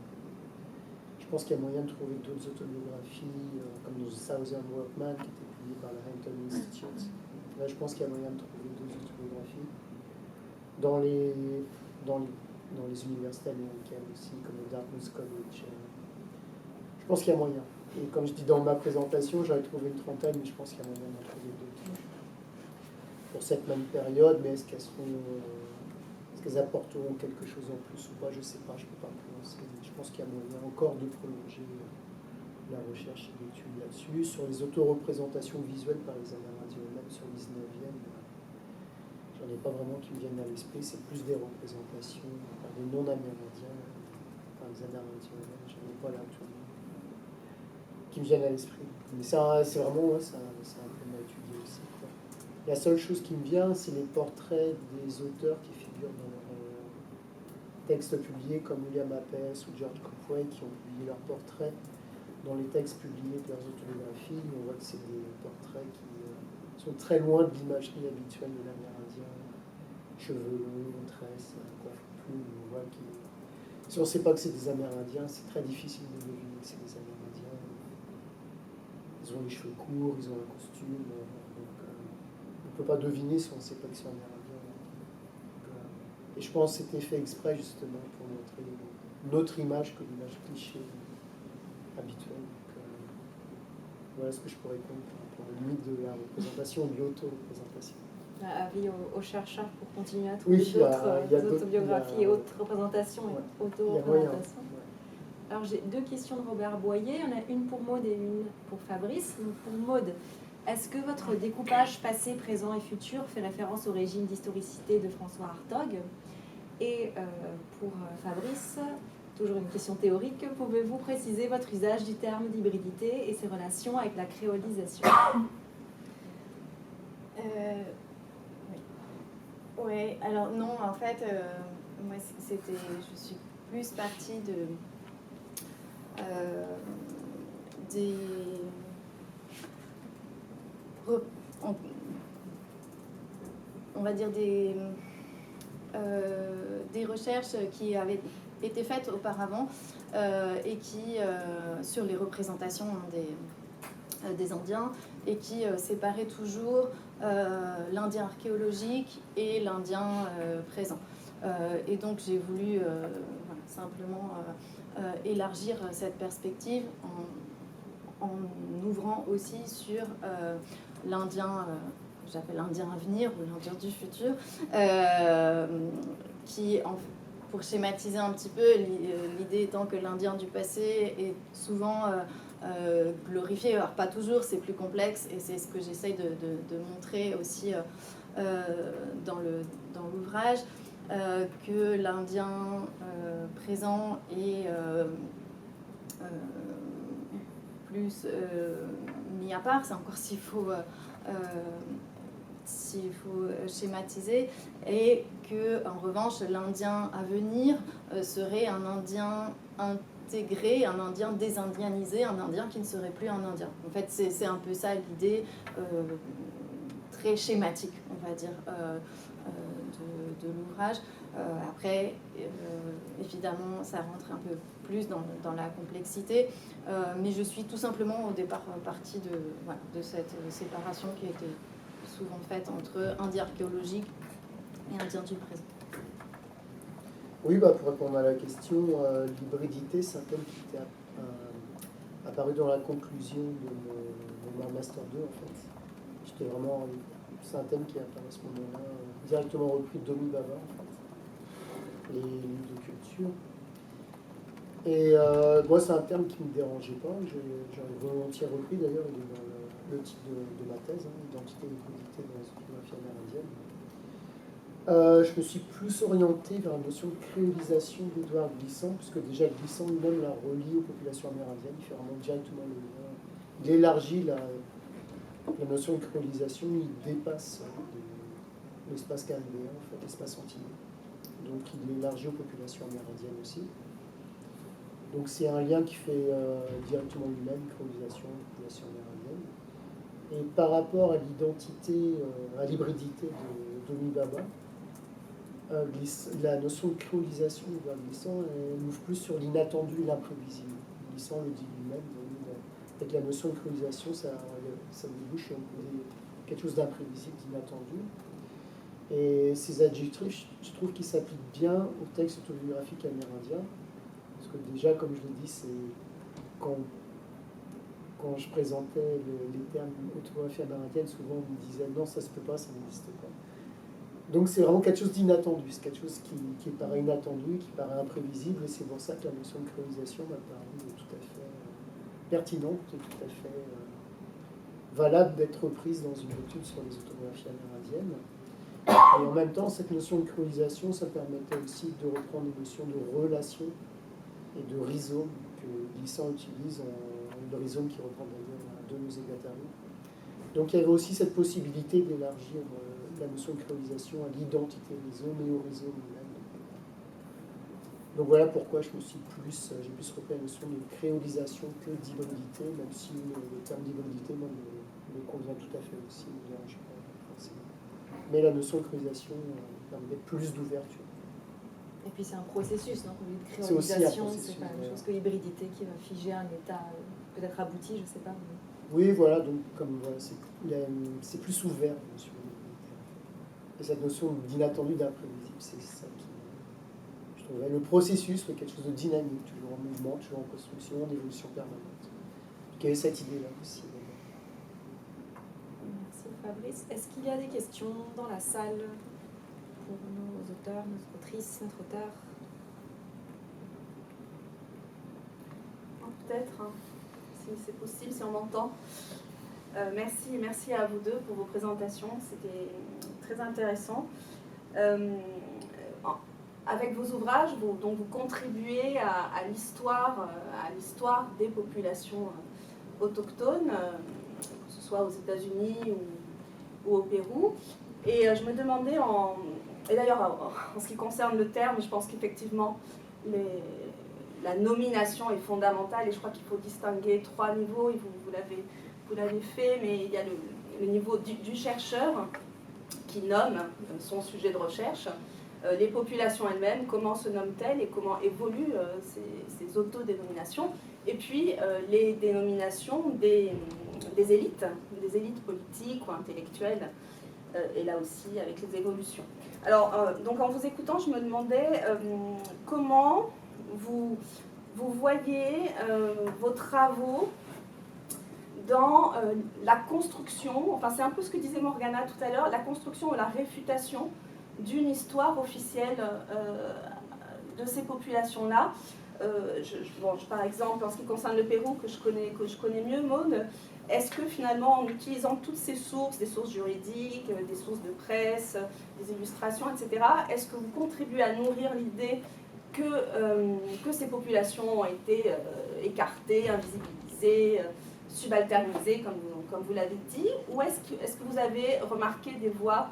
Je pense qu'il y a moyen de trouver d'autres autobiographies, comme The Southern Workman, qui était publié par la Hampton Institute. Là, je pense qu'il y a moyen de trouver d'autres autobiographies. Dans les universités américaines aussi, comme le Dartmouth College. Je pense qu'il y a moyen. Et comme je dis dans ma présentation, j'avais trouvé une trentaine, mais je pense qu'il y a moyen d'en trouver d'autres pour cette même période, mais est-ce qu'elles apporteront quelque chose en plus ou pas, je ne sais pas, je ne peux pas me prononcer. Je pense qu'il y a moyen encore de prolonger la recherche et l'étude là-dessus. Sur les autoreprésentations visuelles par les Amérindiens eux-mêmes sur le 19e, J'en ai pas vraiment qui me viennent à l'esprit, c'est plus des représentations par des non-amérindiens, par des amérindiens, j'en ai pas là actuellement, qui me viennent à l'esprit. Mais ça, c'est vraiment, ouais, c'est un peu à étudier aussi, quoi. La seule chose qui me vient, c'est les portraits des auteurs qui figurent dans leurs textes publiés, comme William Apes ou George Copway, qui ont publié leurs portraits dans les textes publiés de leurs autobiographies. On voit que c'est des portraits qui sont très loin de l'imagerie habituelle de l'Amérindien, cheveux longs, tresses, coiffe plume. On voit que si on ne sait pas que c'est des Amérindiens, c'est très difficile de deviner que c'est des Amérindiens. Ils ont les cheveux courts, ils ont un costume, donc on ne peut pas deviner si on ne sait pas que c'est Amérindiens. Et je pense que c'était fait exprès justement pour montrer une autre image que l'image cliché habituelle. Voilà ce que je pourrais répondre pour le mythe de la représentation ou de l'auto-représentation. Avis aux chercheurs pour continuer à trouver d'autres autobiographies et autres représentations et auto-représentations. Alors j'ai 2 questions de Robert Boyer, il y en a une pour Maude et une pour Fabrice. Donc pour Maude, est-ce que votre découpage passé, présent et futur fait référence au régime d'historicité de François Hartog? Et pour Fabrice, toujours une question théorique, pouvez-vous préciser votre usage du terme d'hybridité et ses relations avec la créolisation? Oui, alors non, en fait, moi, je suis plus partie on va dire des recherches qui avaient été faites auparavant et qui, sur les représentations des Indiens, et qui séparaient toujours l'Indien archéologique et l'Indien présent. Et donc j'ai voulu simplement élargir cette perspective en ouvrant aussi sur l'Indien, j'appelle l'Indien à venir ou l'Indien du futur, qui, pour schématiser un petit peu, l'idée étant que l'Indien du passé est souvent glorifié, alors pas toujours, c'est plus complexe, et c'est ce que j'essaye de montrer aussi dans l'ouvrage, que l'Indien présent est plus mis à part, c'est encore s'il faut schématiser, et que en revanche l'Indien à venir serait un Indien intégré, un Indien désindianisé, un Indien qui ne serait plus un Indien. En fait, c'est un peu ça l'idée très schématique, on va dire, de l'ouvrage. Après, évidemment, ça rentre un peu plus dans la complexité, mais je suis tout simplement au départ partie de cette séparation qui a été souvent faite entre Indien archéologique et Indien du présent. Oui, pour répondre à la question, l'hybridité, c'est un thème qui était apparu dans la conclusion de ma Master 2, en fait. C'est un thème qui est apparu à ce moment-là, directement repris de Domi Baba, en fait, les livres de culture. Et moi, c'est un terme qui ne me dérangeait pas, j'en ai volontiers repris d'ailleurs, il est dans le titre de ma thèse, Identité et hybridité dans les autobiographies amérindiennes. Je me suis plus orienté vers la notion de créolisation d'Édouard Glissant, puisque déjà Glissant lui-même la relie aux populations amérindiennes, il fait vraiment directement le lien. Il élargit la notion de créolisation, il dépasse l'espace caribéen, en fait, l'espace antillais. Donc il l'élargit aux populations amérindiennes aussi. Donc c'est un lien qui fait directement lui-même, créolisation aux populations amérindiennes. Et par rapport à l'identité, à l'hybridité de Domi Baba, la notion de créolisation de Glissant ouvre plus sur l'inattendu et l'imprévisible. Glissant le dit lui-même, avec la notion de créolisation, ça débouche sur quelque chose d'imprévisible, d'inattendu. Et ces adjectifs, je trouve qu'ils s'appliquent bien au texte autobiographique amérindien, parce que déjà, comme je l'ai dit, c'est quand je présentais les termes autobiographie amérindienne, souvent on me disait non, ça se peut pas, ça n'existe pas. Donc c'est vraiment quelque chose d'inattendu, c'est quelque chose qui paraît inattendu, qui paraît imprévisible, et c'est pour ça que la notion de créolisation m'a paru tout à fait pertinente et tout à fait valable d'être reprise dans une étude sur les autobiographies amérindiennes. Et en même temps, cette notion de créolisation, ça permettait aussi de reprendre les notions de relation et de rhizome que Glissant utilise, le rhizome qui reprend d'ailleurs de nos égatariens. Donc il y avait aussi cette possibilité d'élargir la notion de créolisation à l'identité rhizome et au rhizome lui-même. Donc voilà pourquoi j'ai plus repéré la notion de créolisation que d'hybridité, même si le terme d'hybridité me convient tout à fait aussi, ne me dérange pas forcément. Mais la notion de créolisation permet plus d'ouverture. Et puis c'est un processus, donc au lieu de C'est aussi un créolisation, processus, c'est pas la même voilà. chose que l'hybridité qui va figer un état peut-être abouti, je ne sais pas. Mais... Oui, voilà, donc comme voilà, c'est plus ouvert, la notion d'hybridité. Et cette notion d'inattendu, d'imprévisible, c'est ça qui, je trouverais, le processus, quelque chose de dynamique, toujours en mouvement, toujours en construction, en évolution permanente. Donc il y avait cette idée-là aussi. Merci Fabrice. Est-ce qu'il y a des questions dans la salle pour nos auteurs, notre autrice, notre auteur? Peut-être, hein, si c'est possible, si on m'entend. Merci à vous deux pour vos présentations, c'était très intéressant. Avec vos ouvrages, vous contribuez à l'histoire des populations autochtones, que ce soit aux États-Unis ou au Pérou. Et je me demandais, et d'ailleurs en ce qui concerne le terme, je pense qu'effectivement la nomination est fondamentale et je crois qu'il faut distinguer 3 niveaux, et vous l'avez fait, mais il y a le niveau du chercheur qui nomme son sujet de recherche, les populations elles-mêmes, comment se nomment-elles et comment évoluent ces autodénominations, et puis les dénominations des élites politiques ou intellectuelles, et là aussi avec les évolutions. Alors, donc en vous écoutant, je me demandais comment vous voyez vos travaux dans la construction, enfin c'est un peu ce que disait Morgana tout à l'heure, la construction ou la réfutation d'une histoire officielle de ces populations-là. Par exemple, en ce qui concerne le Pérou, que je connais mieux, Maud, est-ce que finalement, en utilisant toutes ces sources, des sources juridiques, des sources de presse, des illustrations, etc., est-ce que vous contribuez à nourrir l'idée que ces populations ont été écartées, invisibilisées, subalternisées, comme vous l'avez dit, ou est-ce que vous avez remarqué des voix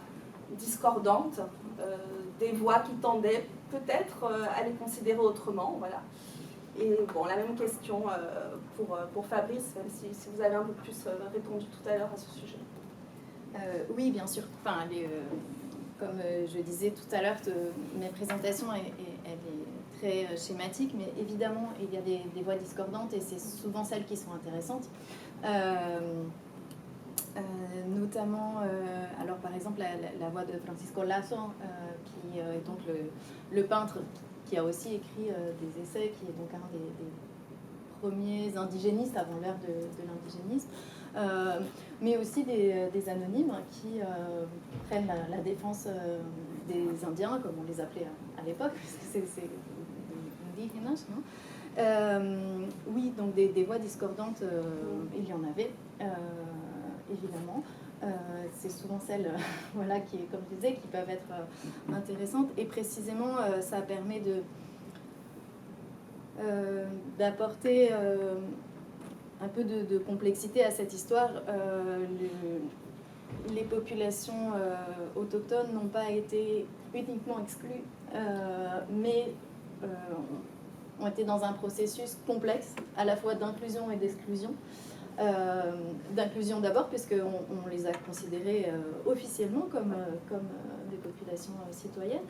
discordantes, des voix qui tendaient peut-être à les considérer autrement, voilà. Et bon, la même question pour Fabrice, même si vous avez un peu plus répondu tout à l'heure à ce sujet. Oui, bien sûr. Enfin, comme je disais tout à l'heure, mes présentations, elle est très schématique, mais évidemment, il y a des voix discordantes et c'est souvent celles qui sont intéressantes. Notamment, alors par exemple, la voix de Francisco Lasso, qui est donc le peintre qui a aussi écrit des essais, qui est donc un des premiers indigénistes avant l'ère de l'indigénisme, mais aussi des anonymes qui prennent la défense des Indiens, comme on les appelait à l'époque, parce que c'est indígenas, non? Oui, donc des voix discordantes, il y en avait, évidemment. C'est souvent celles voilà, qui, comme je disais, qui peuvent être intéressantes. Et précisément, ça permet d'apporter un peu de complexité à cette histoire. Les populations autochtones n'ont pas été uniquement exclues, mais ont été dans un processus complexe, à la fois d'inclusion et d'exclusion. D'inclusion d'abord, puisqu'on les a considérées officiellement comme des populations citoyennes,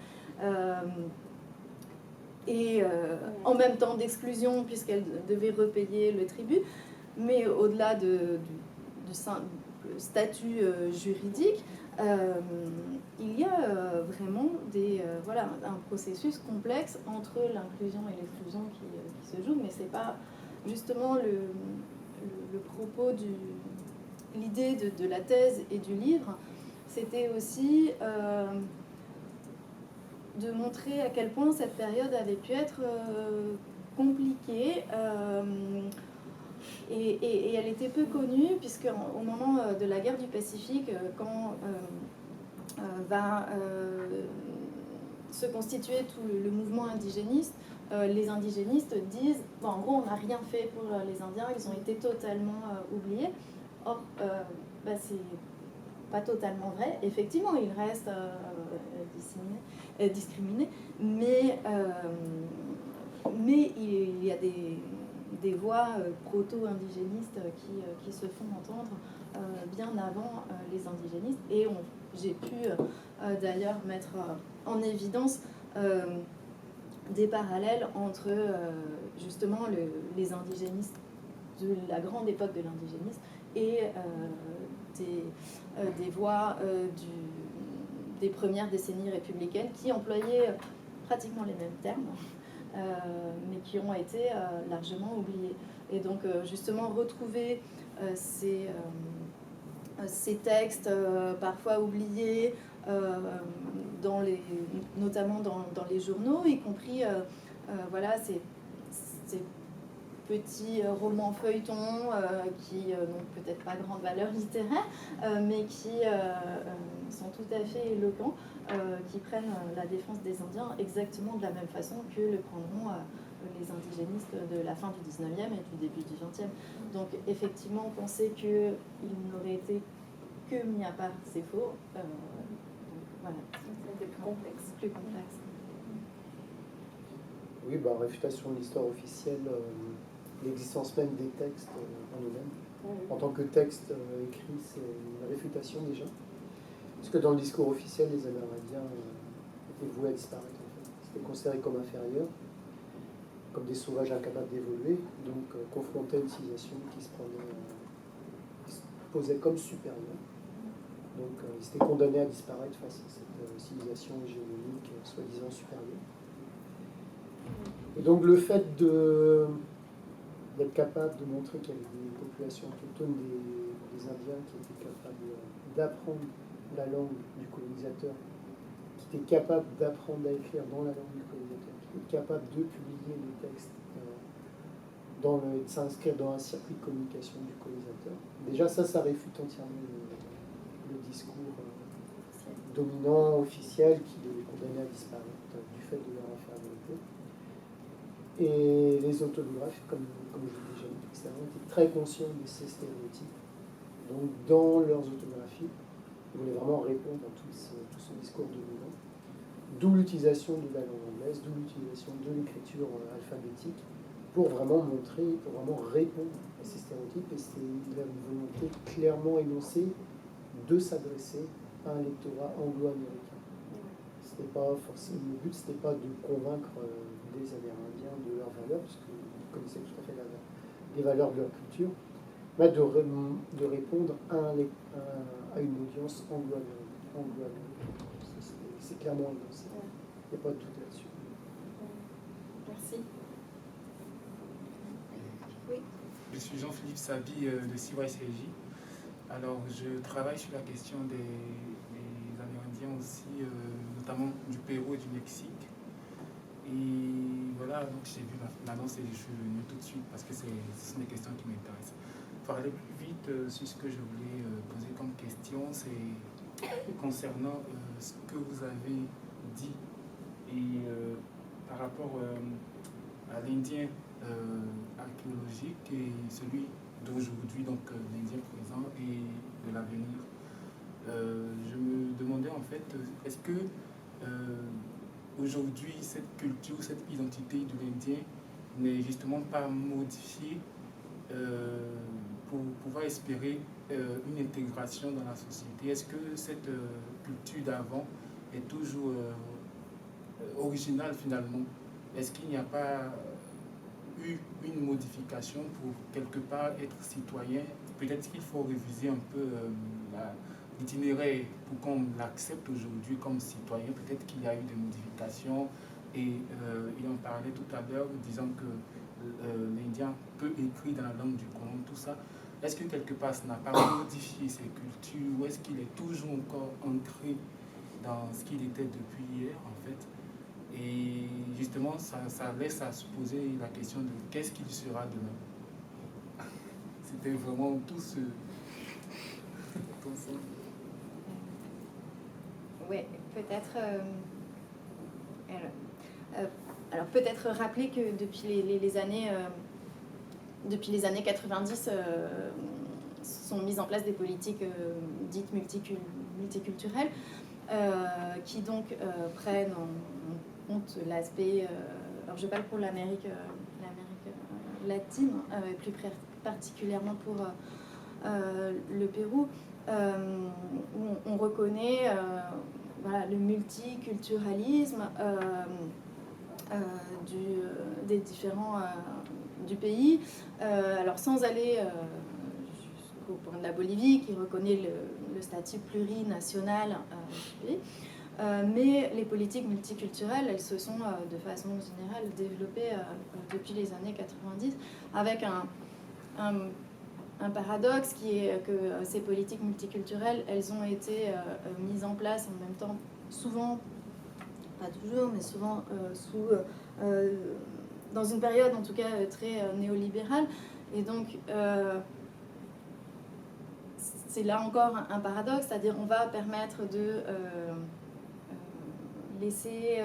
et en même temps d'exclusion, puisqu'elles devaient repayer le tribut, mais au-delà du statut juridique, il y a vraiment un processus complexe entre l'inclusion et l'exclusion qui se joue, mais c'est pas justement le propos l'idée de la thèse et du livre, c'était aussi de montrer à quel point cette période avait pu être compliquée, et elle était peu connue, puisque au moment de la guerre du Pacifique, quand va se constituer tout le mouvement indigéniste. Les indigénistes disent, bon, en gros, on n'a rien fait pour les Indiens, ils ont été totalement oubliés. Or, c'est pas totalement vrai. Effectivement, ils restent discriminés, mais il y a des voix proto-indigénistes qui se font entendre bien avant les indigénistes. Et j'ai pu d'ailleurs mettre en évidence des parallèles entre justement les indigénistes de la grande époque de l'indigénisme et des voix des premières décennies républicaines qui employaient pratiquement les mêmes termes, mais qui ont été largement oubliés. Et donc justement retrouver ces textes parfois oubliés, notamment dans les journaux, y compris ces petits romans feuilletons qui n'ont peut-être pas grande valeur littéraire, mais qui sont tout à fait éloquents, qui prennent la défense des Indiens exactement de la même façon que le prendront les indigénistes de la fin du 19e et du début du 20e. Donc effectivement, penser qu'il n'aurait été que mis à part, c'est faux. Voilà. C'était plus complexe. Plus complexe. Oui, réfutation de l'histoire officielle, l'existence même des textes en eux-mêmes. En tant que texte écrit, c'est une réfutation déjà. Parce que dans le discours officiel, les Amérindiens étaient voués à disparaître. En fait. C'était considéré comme inférieurs, comme des sauvages incapables d'évoluer, donc confrontés à une civilisation qui se posait comme supérieure. Donc ils étaient condamnés à disparaître face à cette civilisation hégémonique soi-disant supérieure. Et donc le fait d'être capable de montrer qu'il y avait des populations autochtones des Indiens qui étaient capables d'apprendre la langue du colonisateur, qui étaient capables d'apprendre à écrire dans la langue du colonisateur, qui étaient capables de publier des textes, de s'inscrire dans un circuit de communication du colonisateur. Déjà ça réfute entièrement le discours dominant, officiel, qui les condamnait à disparaître du fait de leur infériorité. Et les autobiographes, comme je l'ai déjà dit précédemment, étaient très conscients de ces stéréotypes. Donc dans leurs autobiographies, ils voulaient vraiment répondre à tout ce discours dominant. D'où l'utilisation de la langue anglaise, d'où l'utilisation de l'écriture alphabétique, pour vraiment montrer, pour vraiment répondre à ces stéréotypes. Et il avait une volonté clairement énoncée de s'adresser à un lectorat anglo-américain. C'était pas forcément, le but, c'était pas de convaincre des Amérindiens de leurs valeurs, parce qu'ils connaissaient tout à fait les valeurs de leur culture, mais de répondre à une audience anglo-américaine. C'est clairement énoncé. Il n'y a pas de doute là-dessus. Merci. Oui. Je suis Jean-Philippe Sabi de CYCJ. Alors, je travaille sur la question des Amérindiens aussi, notamment du Pérou et du Mexique. Et voilà, donc j'ai vu l'annonce et je suis venu tout de suite parce que ce sont des questions qui m'intéressent. Pour aller plus vite sur ce que je voulais poser comme question, c'est concernant ce que vous avez dit et par rapport à l'Indien archéologique et celui d'aujourd'hui, donc l'Indien présent et de l'avenir. Je me demandais en fait, est-ce que aujourd'hui cette culture, cette identité de l'Indien n'est justement pas modifiée pour pouvoir espérer une intégration dans la société? Est-ce que cette culture d'avant est toujours originale finalement? Est-ce qu'il n'y a pas eu une modification pour quelque part être citoyen? Peut-être qu'il faut réviser un peu l'itinéraire pour qu'on l'accepte aujourd'hui comme citoyen. Peut-être qu'il y a eu des modifications et il en parlait tout à l'heure disant que l'Indien peut écrire dans la langue du colon, tout ça. Est-ce que quelque part ça n'a pas modifié ses cultures ou est-ce qu'il est toujours encore ancré dans ce qu'il était depuis hier en fait? Et justement, ça laisse à se poser la question de qu'est-ce qu'il sera demain. C'était vraiment tout ce... peut-être peut-être rappeler que depuis les années 90 sont mises en place des politiques dites multiculturelles qui donc prennent en compte l'aspect, alors je parle pour l'Amérique latine, plus particulièrement pour le Pérou, où on reconnaît le multiculturalisme des différents du pays, alors sans aller jusqu'au point de la Bolivie qui reconnaît le statut plurinational du pays. Mais les politiques multiculturelles, elles se sont de façon générale développées depuis les années 90 avec un paradoxe qui est que ces politiques multiculturelles, elles ont été mises en place en même temps, souvent, pas toujours, mais souvent dans une période en tout cas très néolibérale. Et donc, c'est là encore un paradoxe, c'est-à-dire on va permettre de laisser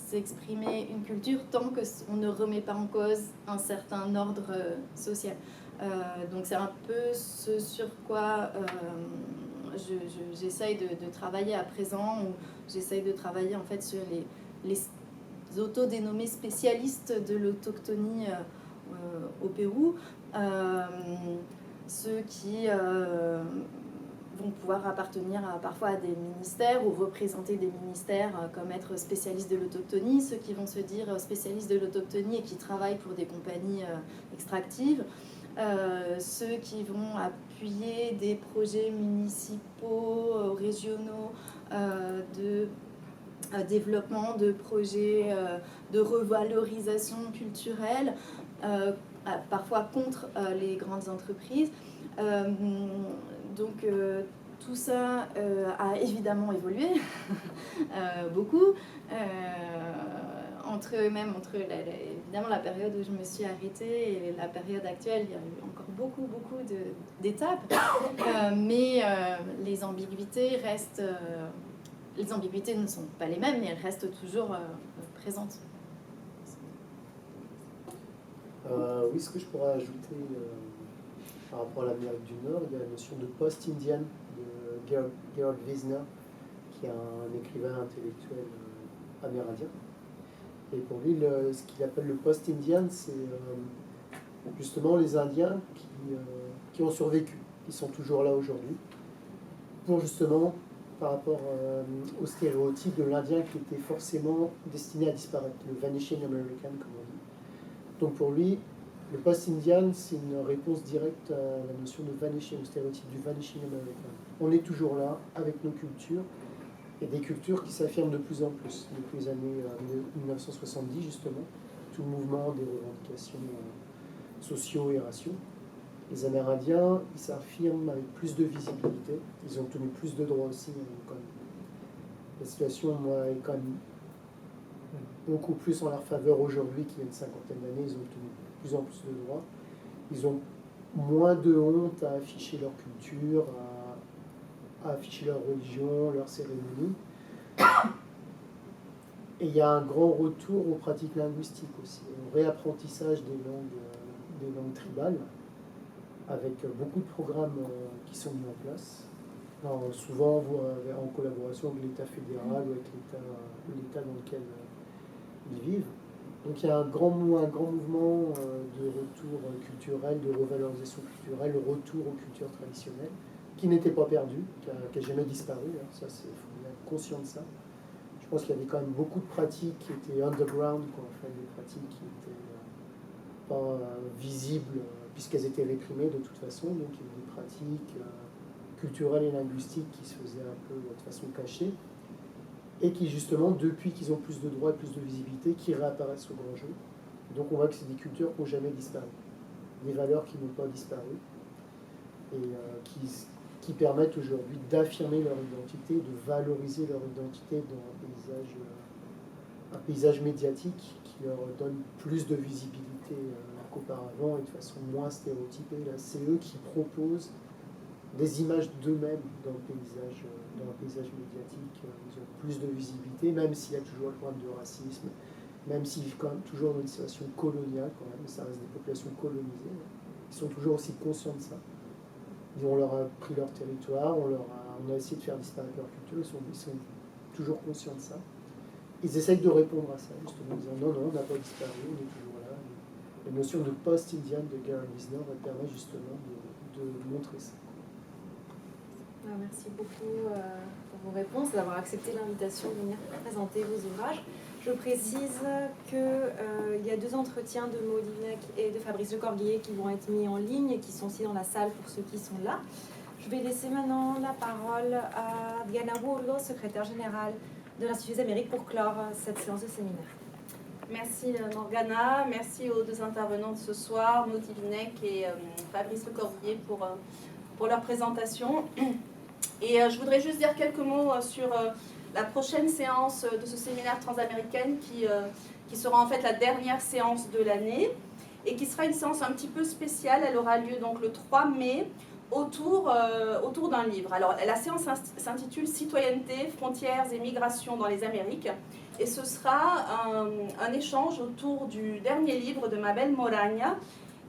s'exprimer une culture tant qu'on ne remet pas en cause un certain ordre social. Donc c'est un peu ce sur quoi j'essaye de travailler à présent, ou j'essaye de travailler en fait sur les autodénommés spécialistes de l'autochtonie au Pérou, ceux qui vont pouvoir appartenir parfois à des ministères ou représenter des ministères comme être spécialistes de l'autochtonie, ceux qui vont se dire spécialistes de l'autochtonie et qui travaillent pour des compagnies extractives, ceux qui vont appuyer des projets municipaux, régionaux, de développement de projets de revalorisation culturelle, parfois contre les grandes entreprises. Donc tout ça a évidemment évolué beaucoup entre évidemment la période où je me suis arrêtée et la période actuelle. Il y a eu encore beaucoup d'étapes, mais les ambiguïtés restent les ambiguïtés ne sont pas les mêmes, mais elles restent toujours présentes. Oui, ce que je pourrais ajouter par rapport à l'Amérique du Nord, il y a la notion de post-indienne de Georg Wiesner, qui est un écrivain intellectuel amérindien. Et pour lui, ce qu'il appelle le post-indien, c'est justement les Indiens qui ont survécu, qui sont toujours là aujourd'hui, pour justement, par rapport au stéréotype de l'Indien qui était forcément destiné à disparaître, le vanishing American, comme on dit. Donc pour lui, le post-indian, c'est une réponse directe à la notion de vanishing, au stéréotype du vanishing American. On est toujours là, avec nos cultures, et des cultures qui s'affirment de plus en plus. Depuis les années 1970, justement, tout le mouvement des revendications sociaux et raciaux. Les Amérindiens, ils s'affirment avec plus de visibilité, ils ont obtenu plus de droits aussi. La situation, moi, est quand même beaucoup plus en leur faveur aujourd'hui qu'il y a une cinquantaine d'années. Ils ont obtenu de plus en plus de droits. Ils ont moins de honte à afficher leur culture, à afficher leur religion, leur cérémonie. Et il y a un grand retour aux pratiques linguistiques aussi, au réapprentissage des langues tribales, avec beaucoup de programmes qui sont mis en place. Alors, souvent en collaboration avec l'État fédéral ou avec l'État dans lequel ils vivent. Donc il y a un grand mouvement de retour culturel, de revalorisation culturelle, de retour aux cultures traditionnelles, qui n'était pas perdu, qui n'a jamais disparu. Hein. Ça, il faut être conscient de ça. Je pense qu'il y avait quand même beaucoup de pratiques qui étaient underground, des pratiques qui n'étaient pas visibles, puisqu'elles étaient réprimées de toute façon. Donc il y avait des pratiques culturelles et linguistiques qui se faisaient un peu de façon cachée, et qui justement, depuis qu'ils ont plus de droits et plus de visibilité, qui réapparaissent au grand jour. Donc on voit que c'est des cultures qui n'ont jamais disparu, des valeurs qui n'ont pas disparu, et qui permettent aujourd'hui d'affirmer leur identité, de valoriser leur identité dans un paysage médiatique qui leur donne plus de visibilité qu'auparavant et de façon moins stéréotypée. Là, c'est eux qui proposent des images d'eux-mêmes dans le paysage médiatique. Ils ont plus de visibilité, même s'il y a toujours le problème de racisme, même s'ils vivent quand même toujours dans une situation coloniale, quand même, ça reste des populations colonisées. Ils sont toujours aussi conscients de ça. On leur a pris leur territoire, on a essayé de faire disparaître leur culture, ils sont toujours conscients de ça. Ils essayent de répondre à ça, justement, en disant non, on n'a pas disparu, on est toujours là. La notion de post-indienne de Gary Wisner permet justement de montrer ça. Merci beaucoup pour vos réponses et d'avoir accepté l'invitation de venir présenter vos ouvrages. Je précise qu'il y a 2 entretiens de Maud Yvenec et de Fabrice Lecorguier qui vont être mis en ligne et qui sont aussi dans la salle pour ceux qui sont là. Je vais laisser maintenant la parole à Diana Burgos, secrétaire générale de l'Institut des Amériques, pour clore cette séance de séminaire. Merci Morgana, merci aux 2 intervenants de ce soir, Maud Yvenec et Fabrice Lecorguier pour leur présentation. Et je voudrais juste dire quelques mots sur la prochaine séance de ce séminaire transaméricaine qui sera en fait la dernière séance de l'année et qui sera une séance un petit peu spéciale. Elle aura lieu donc le 3 mai autour d'un livre. Alors la séance s'intitule « Citoyenneté, frontières et migration dans les Amériques » et ce sera un échange autour du dernier livre de Mabel Moraña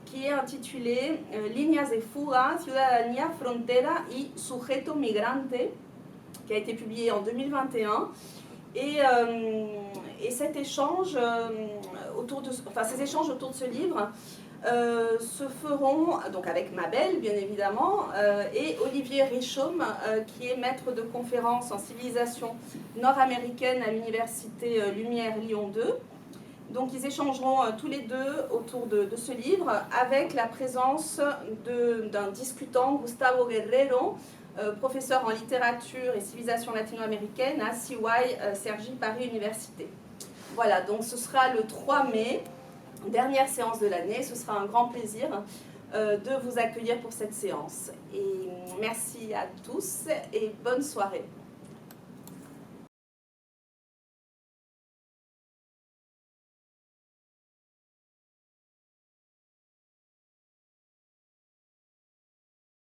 qui est intitulé Líneas de fuga, ciudadanía, frontera y sujeto migrante, qui a été publié en 2021. Et cet échange ces échanges autour de ce livre se feront donc avec Mabel, bien évidemment, et Olivier Richaume, qui est maître de conférence en civilisation nord-américaine à l'université Lumière Lyon 2. Donc ils échangeront tous les 2 autour de ce livre avec la présence d'un discutant, Gustavo Guerrero, professeur en littérature et civilisation latino-américaine à CY Cergy Paris Université. Voilà, donc ce sera le 3 mai, dernière séance de l'année. Ce sera un grand plaisir de vous accueillir pour cette séance. Et merci à tous et bonne soirée.